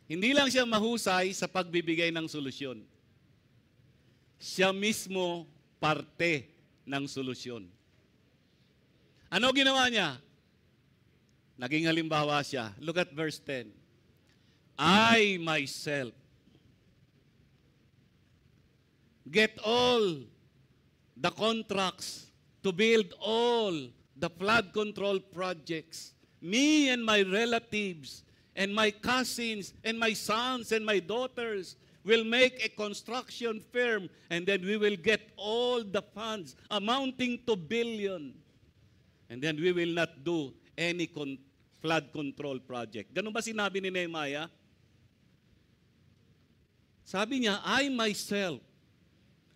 Hindi lang siya mahusay sa pagbibigay ng solusyon. Siya mismo parte ng solusyon. Ano ginawa niya? Naging halimbawa siya. Look at verse 10. I myself get all the contracts to build all the flood control projects. Me and my relatives and my cousins and my sons and my daughters will make a construction firm and then we will get all the funds amounting to billion. And then we will not do any flood control project. Ganun ba sinabi ni Nehemiah? Sabi niya, I myself,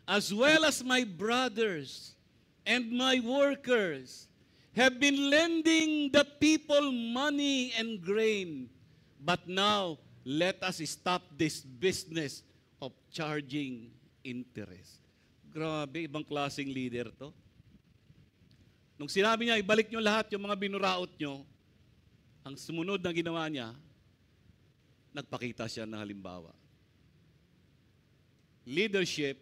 as well as my brothers and my workers, have been lending the people money and grain. But now, let us stop this business of charging interest. Grabe, ibang klaseng leader to. Nung sinabi niya, ibalik nyo lahat yung mga binuraot nyo, ang sumunod na ginawa niya, nagpakita siya ng halimbawa. Leadership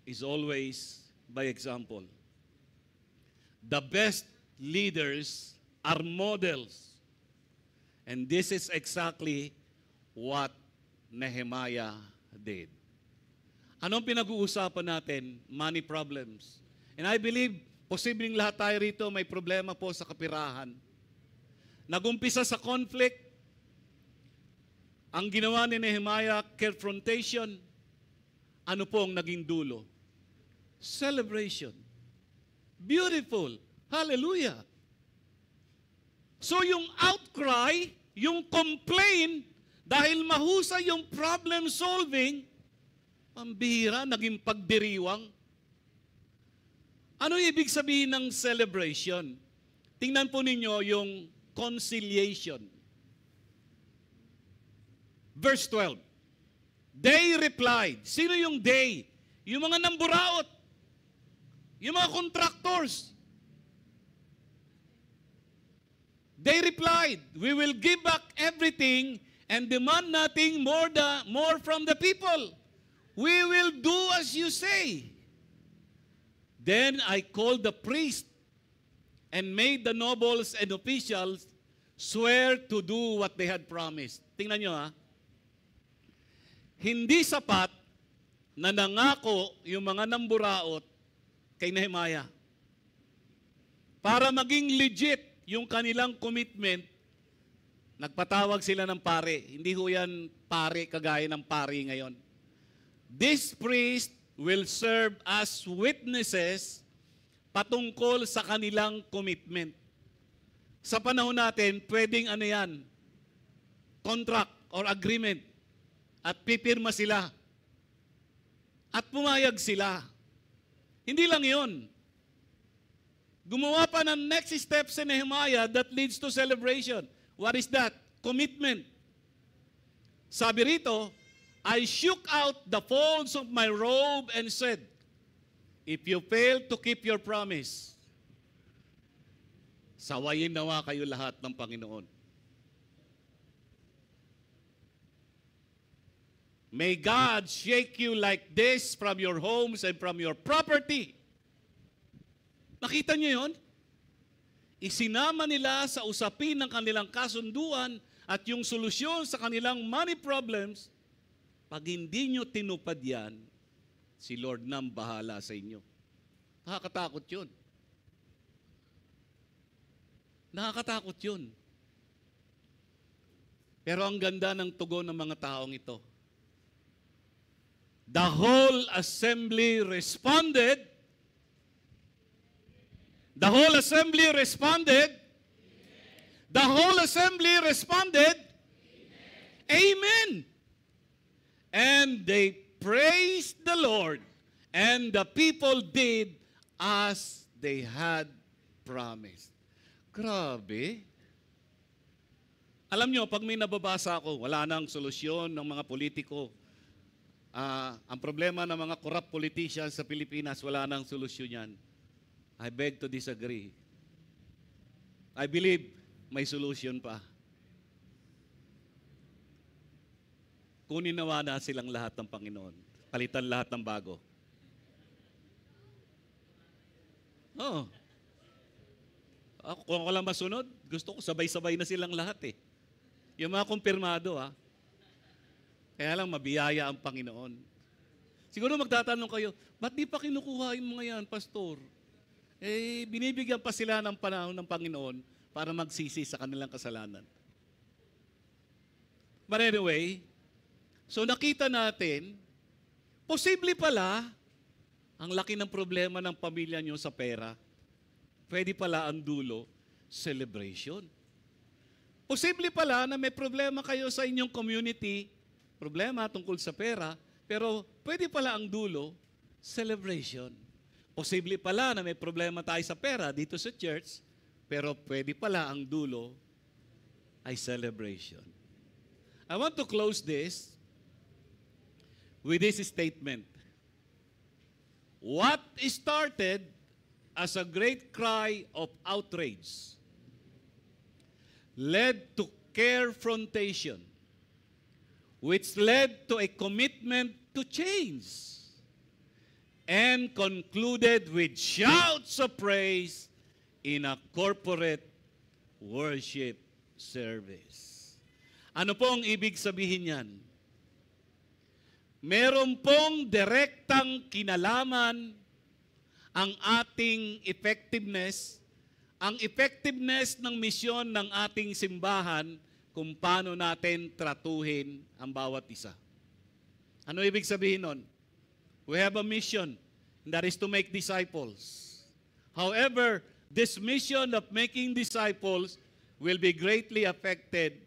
is always by example. The best leaders are models. And this is exactly what Nehemiah did. Anong pinag-uusapan natin? Money problems. And I believe, posibleng lahat tayo rito may problema po sa kapirahan. Nagumpisa sa conflict, ang ginawa ni Nehemiah, confrontation. Ano po ang naging dulo? Celebration. Beautiful. Hallelujah. So yung outcry, yung complaint, dahil mahusay yung problem solving, pambihira, naging pagdiriwang. Ano ibig sabihin ng celebration? Tingnan po ninyo yung conciliation. Verse 12. They replied. Sino yung they? Yung mga namburaot. Yung mga contractors. They replied, we will give back everything and demand nothing more from the people. We will do as you say. Then I called the priest and made the nobles and officials swear to do what they had promised. Tingnan nyo ha. Hindi sapat na nangako yung mga namburaot kay Nehemiah. Para maging legit yung kanilang commitment, nagpatawag sila ng pare. Hindi ho yan pare kagaya ng pari ngayon. This priest will serve as witnesses patungkol sa kanilang commitment. Sa panahon natin, pwedeng ano yan, contract or agreement. At pipirma sila. At pumayag sila. Hindi lang yon. Gumawa pa ng next step si Nehemiah that leads to celebration. What is that? Commitment. Sabi rito, I shook out the folds of my robe and said, if you fail to keep your promise, sawayin nawa kayo lahat ng Panginoon. May God shake you like this from your homes and from your property. Nakita niyo yun? Isinama nila sa usapin ng kanilang kasunduan at yung solusyon sa kanilang money problems. Pag hindi nyo tinupad yan, si Lord nang bahala sa inyo. Nakakatakot yun. Nakakatakot yun. Pero ang ganda ng tugon ng mga taong ito. The whole assembly responded. The whole assembly responded. The whole assembly responded. Amen. And they praised the Lord. And the people did as they had promised. Grabe. Alam nyo, pag may nababasa ako, wala nang solusyon ng mga politiko. Ang problema ng mga corrupt politicians sa Pilipinas, wala nang solusyon yan. I beg to disagree. I believe may solution pa. Kunin nawa na silang lahat ng Panginoon. Palitan lahat ng bago. Oo. Kung ako lang masunod, gusto ko sabay-sabay na silang lahat eh. Yung mga kumpirmado Kaya lang mabiyaya ang Panginoon. Siguro magtatanong kayo, ba't di pa kinukuha yung mga yan, Pastor? Binibigyan pa sila ng panahon ng Panginoon para magsisi sa kanilang kasalanan. But anyway, So nakita natin, posible pala, ang laki ng problema ng pamilya nyo sa pera. Pwede pala ang dulo, celebration. Posible pala na may problema kayo sa inyong community, problema tungkol sa pera, pero pwede pala ang dulo, celebration. Posible pala na may problema tayo sa pera dito sa church, pero pwede pala ang dulo ay celebration. I want to close this with this statement. What started as a great cry of outrage led to carefrontation, which led to a commitment to change, and concluded with shouts of praise in a corporate worship service. Ano po ang ibig sabihin yan? Meron pong direktang kinalaman ang ating effectiveness, ang effectiveness ng misyon ng ating simbahan kung paano natin tratuhin ang bawat isa. Ano ibig sabihin nun? We have a mission, and that is to make disciples. However, this mission of making disciples will be greatly affected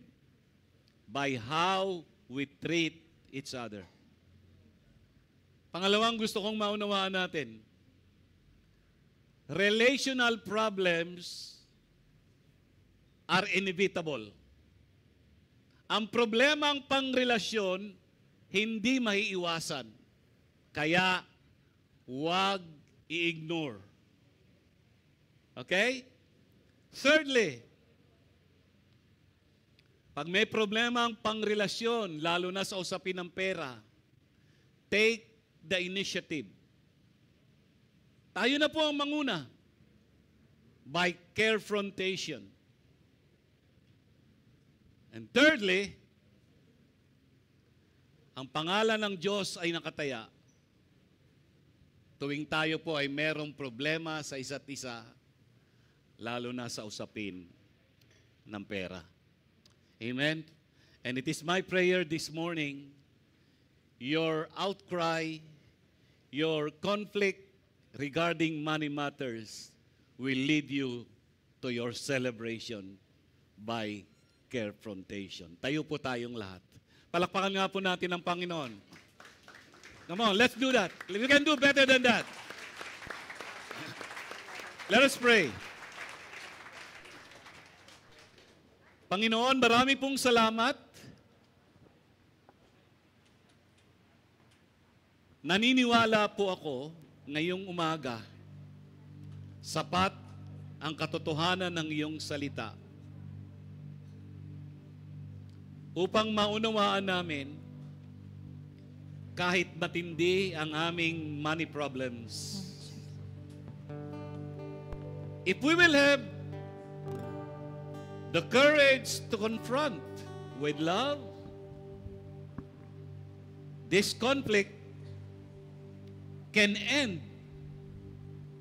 by how we treat each other. Pangalawang gusto kong maunawaan natin, relational problems are inevitable. Ang problemang pangrelasyon, hindi maiiwasan. Kaya, huwag i-ignore. Okay? Thirdly, pag may problema ang pangrelasyon, lalo na sa usapin ng pera, take the initiative. Tayo na po ang manguna by carefrontation. And thirdly, ang pangalan ng Diyos ay nakataya. Tuwing tayo po ay merong problema sa isa't isa, lalo na sa usapin ng pera. Amen? And it is my prayer this morning, your outcry, your conflict regarding money matters will lead you to your celebration by carefrontation. Tayo po tayong lahat. Palakpakan nga po natin ang Panginoon. Come on, let's do that. We can do better than that. Let us pray. Panginoon, marami pong salamat. Naniniwala po ako ngayong umaga, sapat ang katotohanan ng iyong salita upang maunawaan namin kahit matindi ang aming money problems. If we will have the courage to confront with love this conflict can end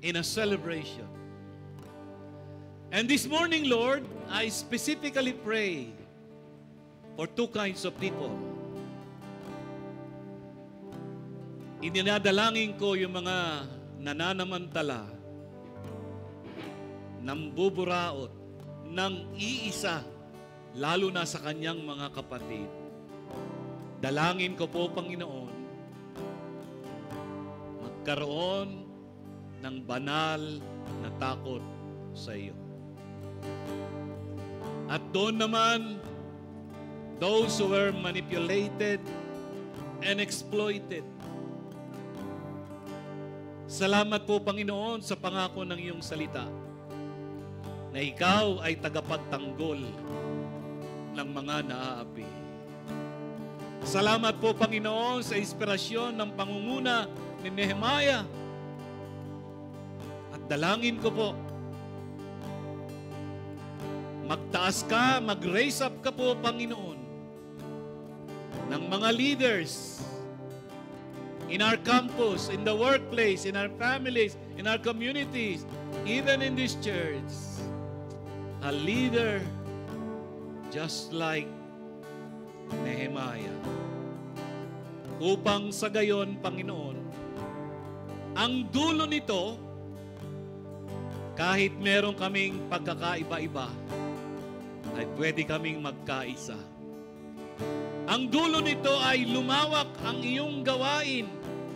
in a celebration. And this morning, Lord, I specifically pray for two kinds of people. Ininadalangin ko yung mga nananamantala, nambuburaot, ng iisa, lalo na sa kanyang mga kapatid. Dalangin ko po, Panginoon, magkaroon ng banal na takot sa iyo. At doon naman, those who were manipulated and exploited. Salamat po, Panginoon, sa pangako ng iyong salita na ikaw ay tagapagtanggol ng mga naaapi. Salamat po, Panginoon, sa inspirasyon ng pangunguna ni Nehemiah. At dalangin ko po, magtaas ka, mag-raise up ka po, Panginoon, ng mga leaders in our campus, in the workplace, in our families, in our communities, even in this church. A leader just like Nehemiah. upang sa gayon, Panginoon, ang dulo nito, kahit meron kaming pagkakaiba-iba, ay pwede kaming magkaisa. Ang dulo nito ay lumawak ang iyong gawain,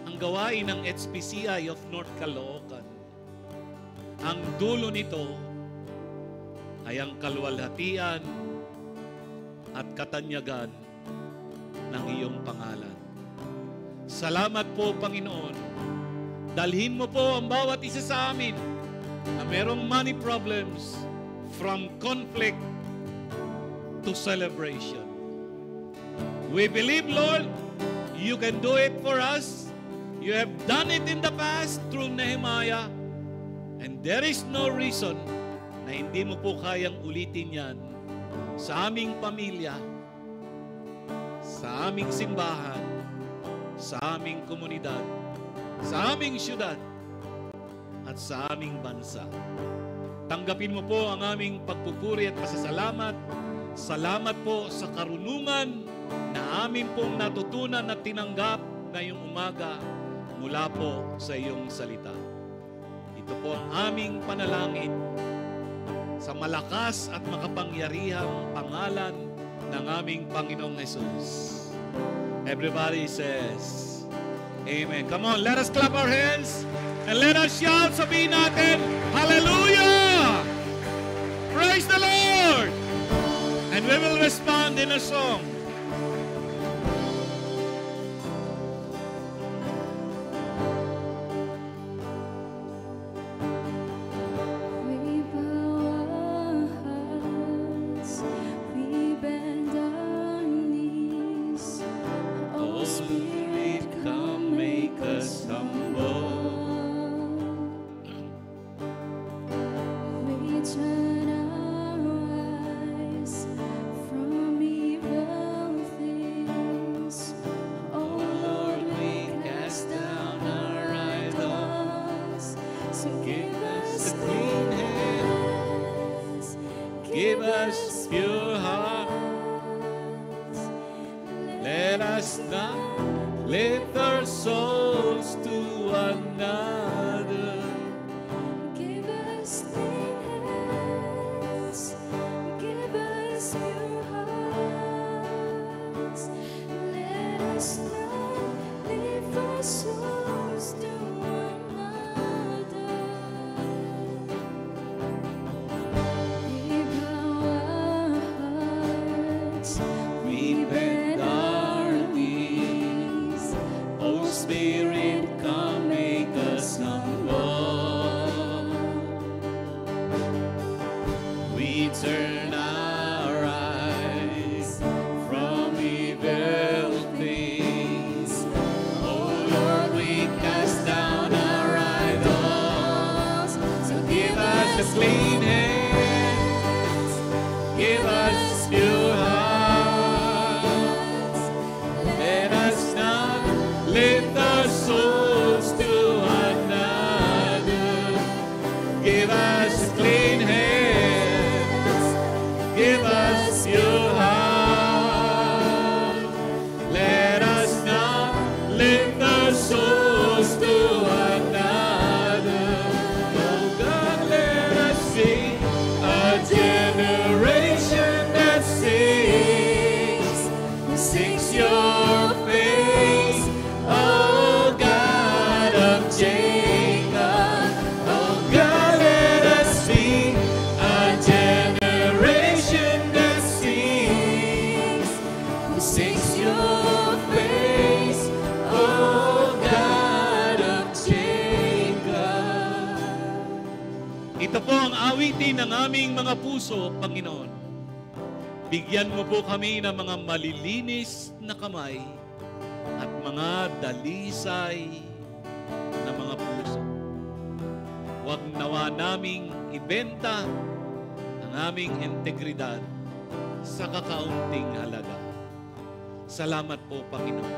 ang gawain ng HPCI of North Caloocan. Ang dulo nito ay ang kaluwalhatian at katanyagan ng iyong pangalan. Salamat po, Panginoon. Dalhin mo po ang bawat isa sa amin na merong money problems from conflict to celebration. We believe, Lord, you can do it for us. You have done it in the past through Nehemiah. And there is no reason na hindi mo po kayang ulitin yan sa aming pamilya, sa aming simbahan, sa aming komunidad, sa aming syudad, at sa aming bansa. Tanggapin mo po ang aming pagpupuri at pasasalamat. Salamat po sa karunungan na amin pong natutunan at tinanggap ngayong umaga mula po sa iyong salita. Ito po ang aming panalangin sa malakas at makapangyarihang pangalan ng aming Panginoong Jesus. Everybody says, Amen. Come on, let us clap our hands and let us shout. Sabihin natin, Hallelujah! Praise the Lord! And we will respond in a song. We bow our hearts, we bend our knees. Oh, Spirit, come make us humble. We turn our eyes from evil things. Oh Lord, we cast down our idols. So give us clean hands, Give us pure heart. Let us not lift our souls to another. give us clean hands, give us pure hearts. Let us not lift our souls to another. We bow our hearts, We bend our knees. Oh Spirit, come make us humble. We turn our eyes from evil things. Oh Lord, we cast down our idols. So give us a clean hands, give us pure hearts. Let us not lift our souls to another. Give us a clean hands, give us pure heart. Let us not lift our souls to another. Oh God, let us see a generation that sings your face, oh God of Jacob. Oh God, let us see a generation that sings your face, oh God of Jacob. Ito po ang awitin ng aming mga puso, Panginoon. Bigyan mo po kami ng mga malilinis na kamay at mga dalisay na mga puso. Huwag nawa naming ibenta ang aming integridad sa kakaunting halaga. Salamat po, Panginoon.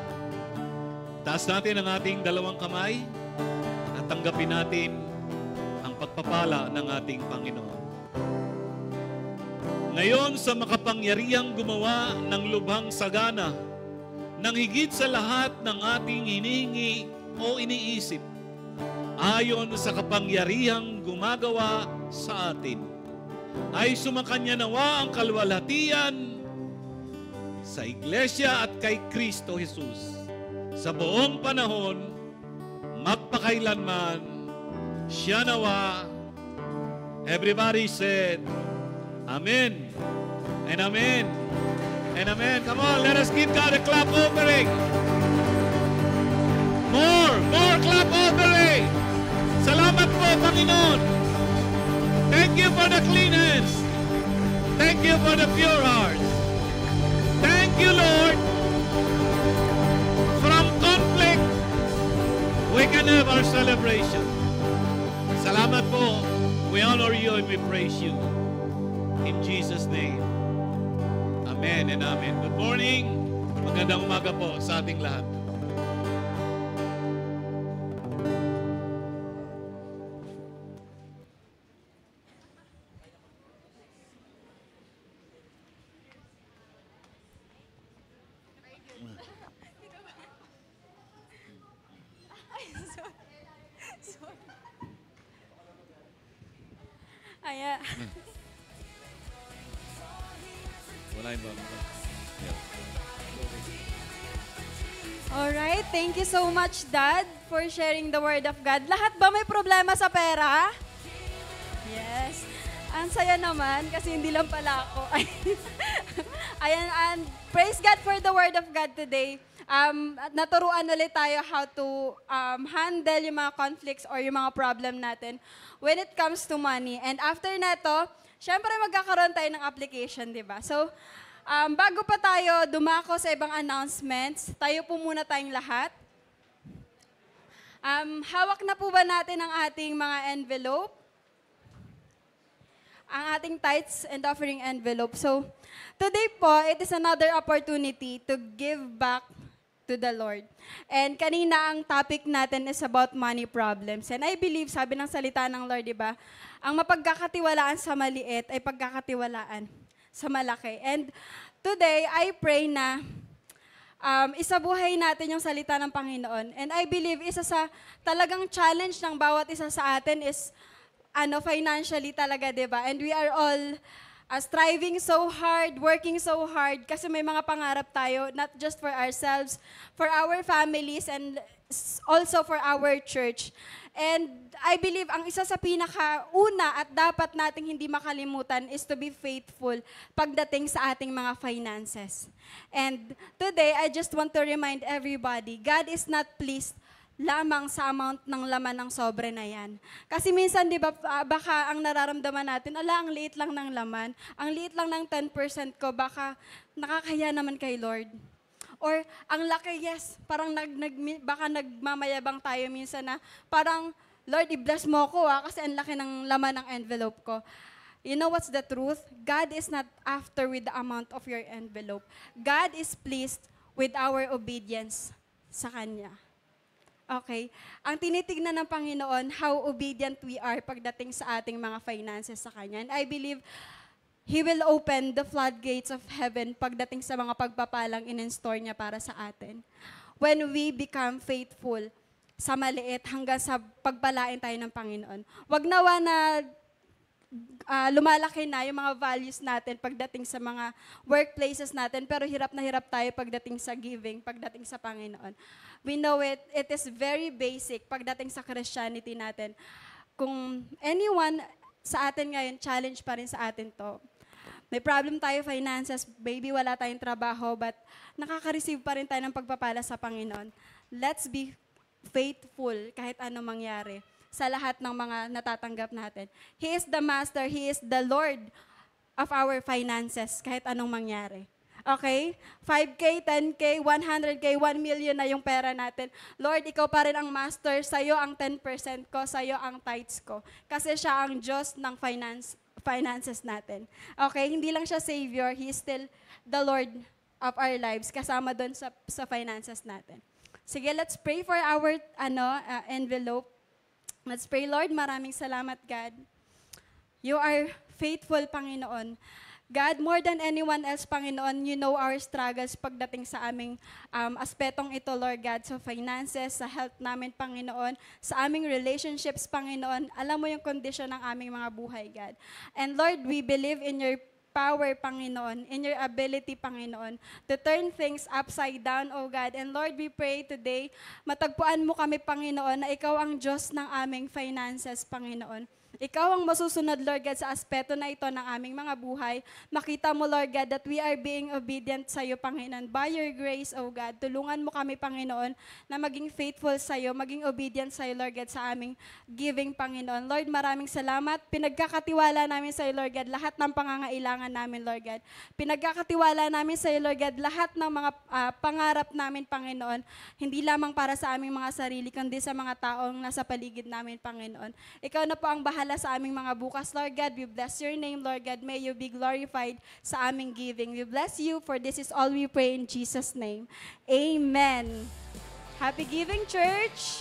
Taas natin ang ating dalawang kamay at tanggapin natin ang pagpapala ng ating Panginoon. Ngayon sa makapangyarihang gumawa ng lubhang sagana ng higit sa lahat ng ating hinihingi o iniisip, ayon sa kapangyarihang gumagawa sa atin, ay sumakanya nawa ang kalwalhatian sa Iglesia at kay Kristo Jesus sa buong panahon, magpakailanman, siya nawa. Everybody said, Amen, and Amen, and Amen. Come on, let us give God a clap offering. More clap offering. Salamat po, Panginoon. Thank you for the clean hands. Thank you for the pure hearts. Thank you, Lord. From conflict, we can have our celebration. Salamat po. We honor you and we praise you. In Jesus' name. Amen and amen. Good morning. Magandang umaga po sa ating lahat. Ayan. Wala yung bago. Yeah. Alright, thank you so much, Dad, for sharing the Word of God. Lahat ba may problema sa pera? Yes. Ang saya naman, kasi hindi lang pala ako. Ayan, and praise God for the Word of God today. Naturuan ulit tayo how to handle yung mga conflicts or yung mga problem natin when it comes to money. And after neto, syempre magkakaroon tayo ng application, di ba? So, bago pa tayo dumako sa ibang announcements, tayo po muna tayong lahat. Hawak na po ba natin ang ating mga envelope? Ang ating tithes and offering envelope. So, today po, it is another opportunity to give back to the Lord. And kanina ang topic natin is about money problems. And I believe, sabi ng salita ng Lord, di ba, ang mapagkakatiwalaan sa maliit ay pagkakatiwalaan sa malaki. And today, I pray na isabuhay natin yung salita ng Panginoon. And I believe, isa sa talagang challenge ng bawat isa sa atin is financially talaga, di ba? And we are all striving so hard, working so hard, kasi may mga pangarap tayo, not just for ourselves, for our families, and also for our church. And I believe, ang isa sa pinakauna at dapat nating hindi makalimutan is to be faithful pagdating sa ating mga finances. And today, I just want to remind everybody, God is not pleased lamang sa amount ng laman ng sobre na yan. Kasi minsan, di ba, baka ang nararamdaman natin, ang liit lang ng laman, ang liit lang ng 10% ko, baka nakakaya naman kay Lord. Or, ang laki, yes, parang baka nagmamayabang tayo minsan na, parang, Lord, i-bless mo ako kasi ang laki ng laman ng envelope ko. You know what's the truth? God is not after with the amount of your envelope. God is pleased with our obedience sa Kanya. Okay? Ang tinitignan ng Panginoon, how obedient we are pagdating sa ating mga finances sa Kanya. And I believe, He will open the floodgates of heaven pagdating sa mga pagpapalang in-store niya para sa atin. When we become faithful sa maliit hanggang sa pagpalain tayo ng Panginoon. Wag nawa na lumalaki na yung mga values natin pagdating sa mga workplaces natin, pero hirap na hirap tayo pagdating sa giving, pagdating sa Panginoon. We know it is very basic pagdating sa Christianity natin. Kung anyone sa atin ngayon, challenge pa rin sa atin to. May problem tayo finances, maybe wala tayong trabaho, but nakaka-receive pa rin tayo ng pagpapala sa Panginoon. Let's be faithful kahit ano mangyari sa lahat ng mga natatanggap natin. He is the Master, He is the Lord of our finances kahit anong mangyari. Okay? 5K, 10K, 100K, 1 million na yung pera natin. Lord, Ikaw pa rin ang Master, sa'yo ang 10% ko, sa'yo ang tithes ko. Kasi siya ang Diyos ng finances natin. Okay? Hindi lang siya Savior, He is still the Lord of our lives, kasama doon sa finances natin. Sige, let's pray for our envelope. Let's pray, Lord, maraming salamat, God. You are faithful, Panginoon. God, more than anyone else, Panginoon, you know our struggles pagdating sa aming aspetong ito, Lord God, sa finances, sa health namin, Panginoon, sa aming relationships, Panginoon. Alam mo yung condition ng aming mga buhay, God. And Lord, we believe in your power, Panginoon, in your ability, Panginoon, to turn things upside down, O God. And Lord, we pray today, matagpuan mo kami, Panginoon, na ikaw ang Diyos ng aming finances, Panginoon. Ikaw ang masusunod, Lord God, sa aspeto na ito ng aming mga buhay. Makita mo, Lord God, that we are being obedient sa iyo, Panginoon. By your grace, O God, tulungan mo kami, Panginoon, na maging faithful sa iyo, maging obedient sa iyo, Lord God, sa aming giving, Panginoon. Lord, maraming salamat. Pinagkakatiwala namin sa iyo, Lord God, lahat ng pangangailangan namin, Lord God. Pinagkakatiwala namin sa iyo, Lord God, lahat ng mga pangarap namin, Panginoon. Hindi lamang para sa aming mga sarili, kundi sa mga taong nasa paligid namin, Panginoon. Ikaw na po ang bahala sa aming mga bukas, Lord God. We bless your name, Lord God. May you be glorified sa aming giving. We bless you, for this is all we pray in Jesus' name. Amen. Happy giving, church!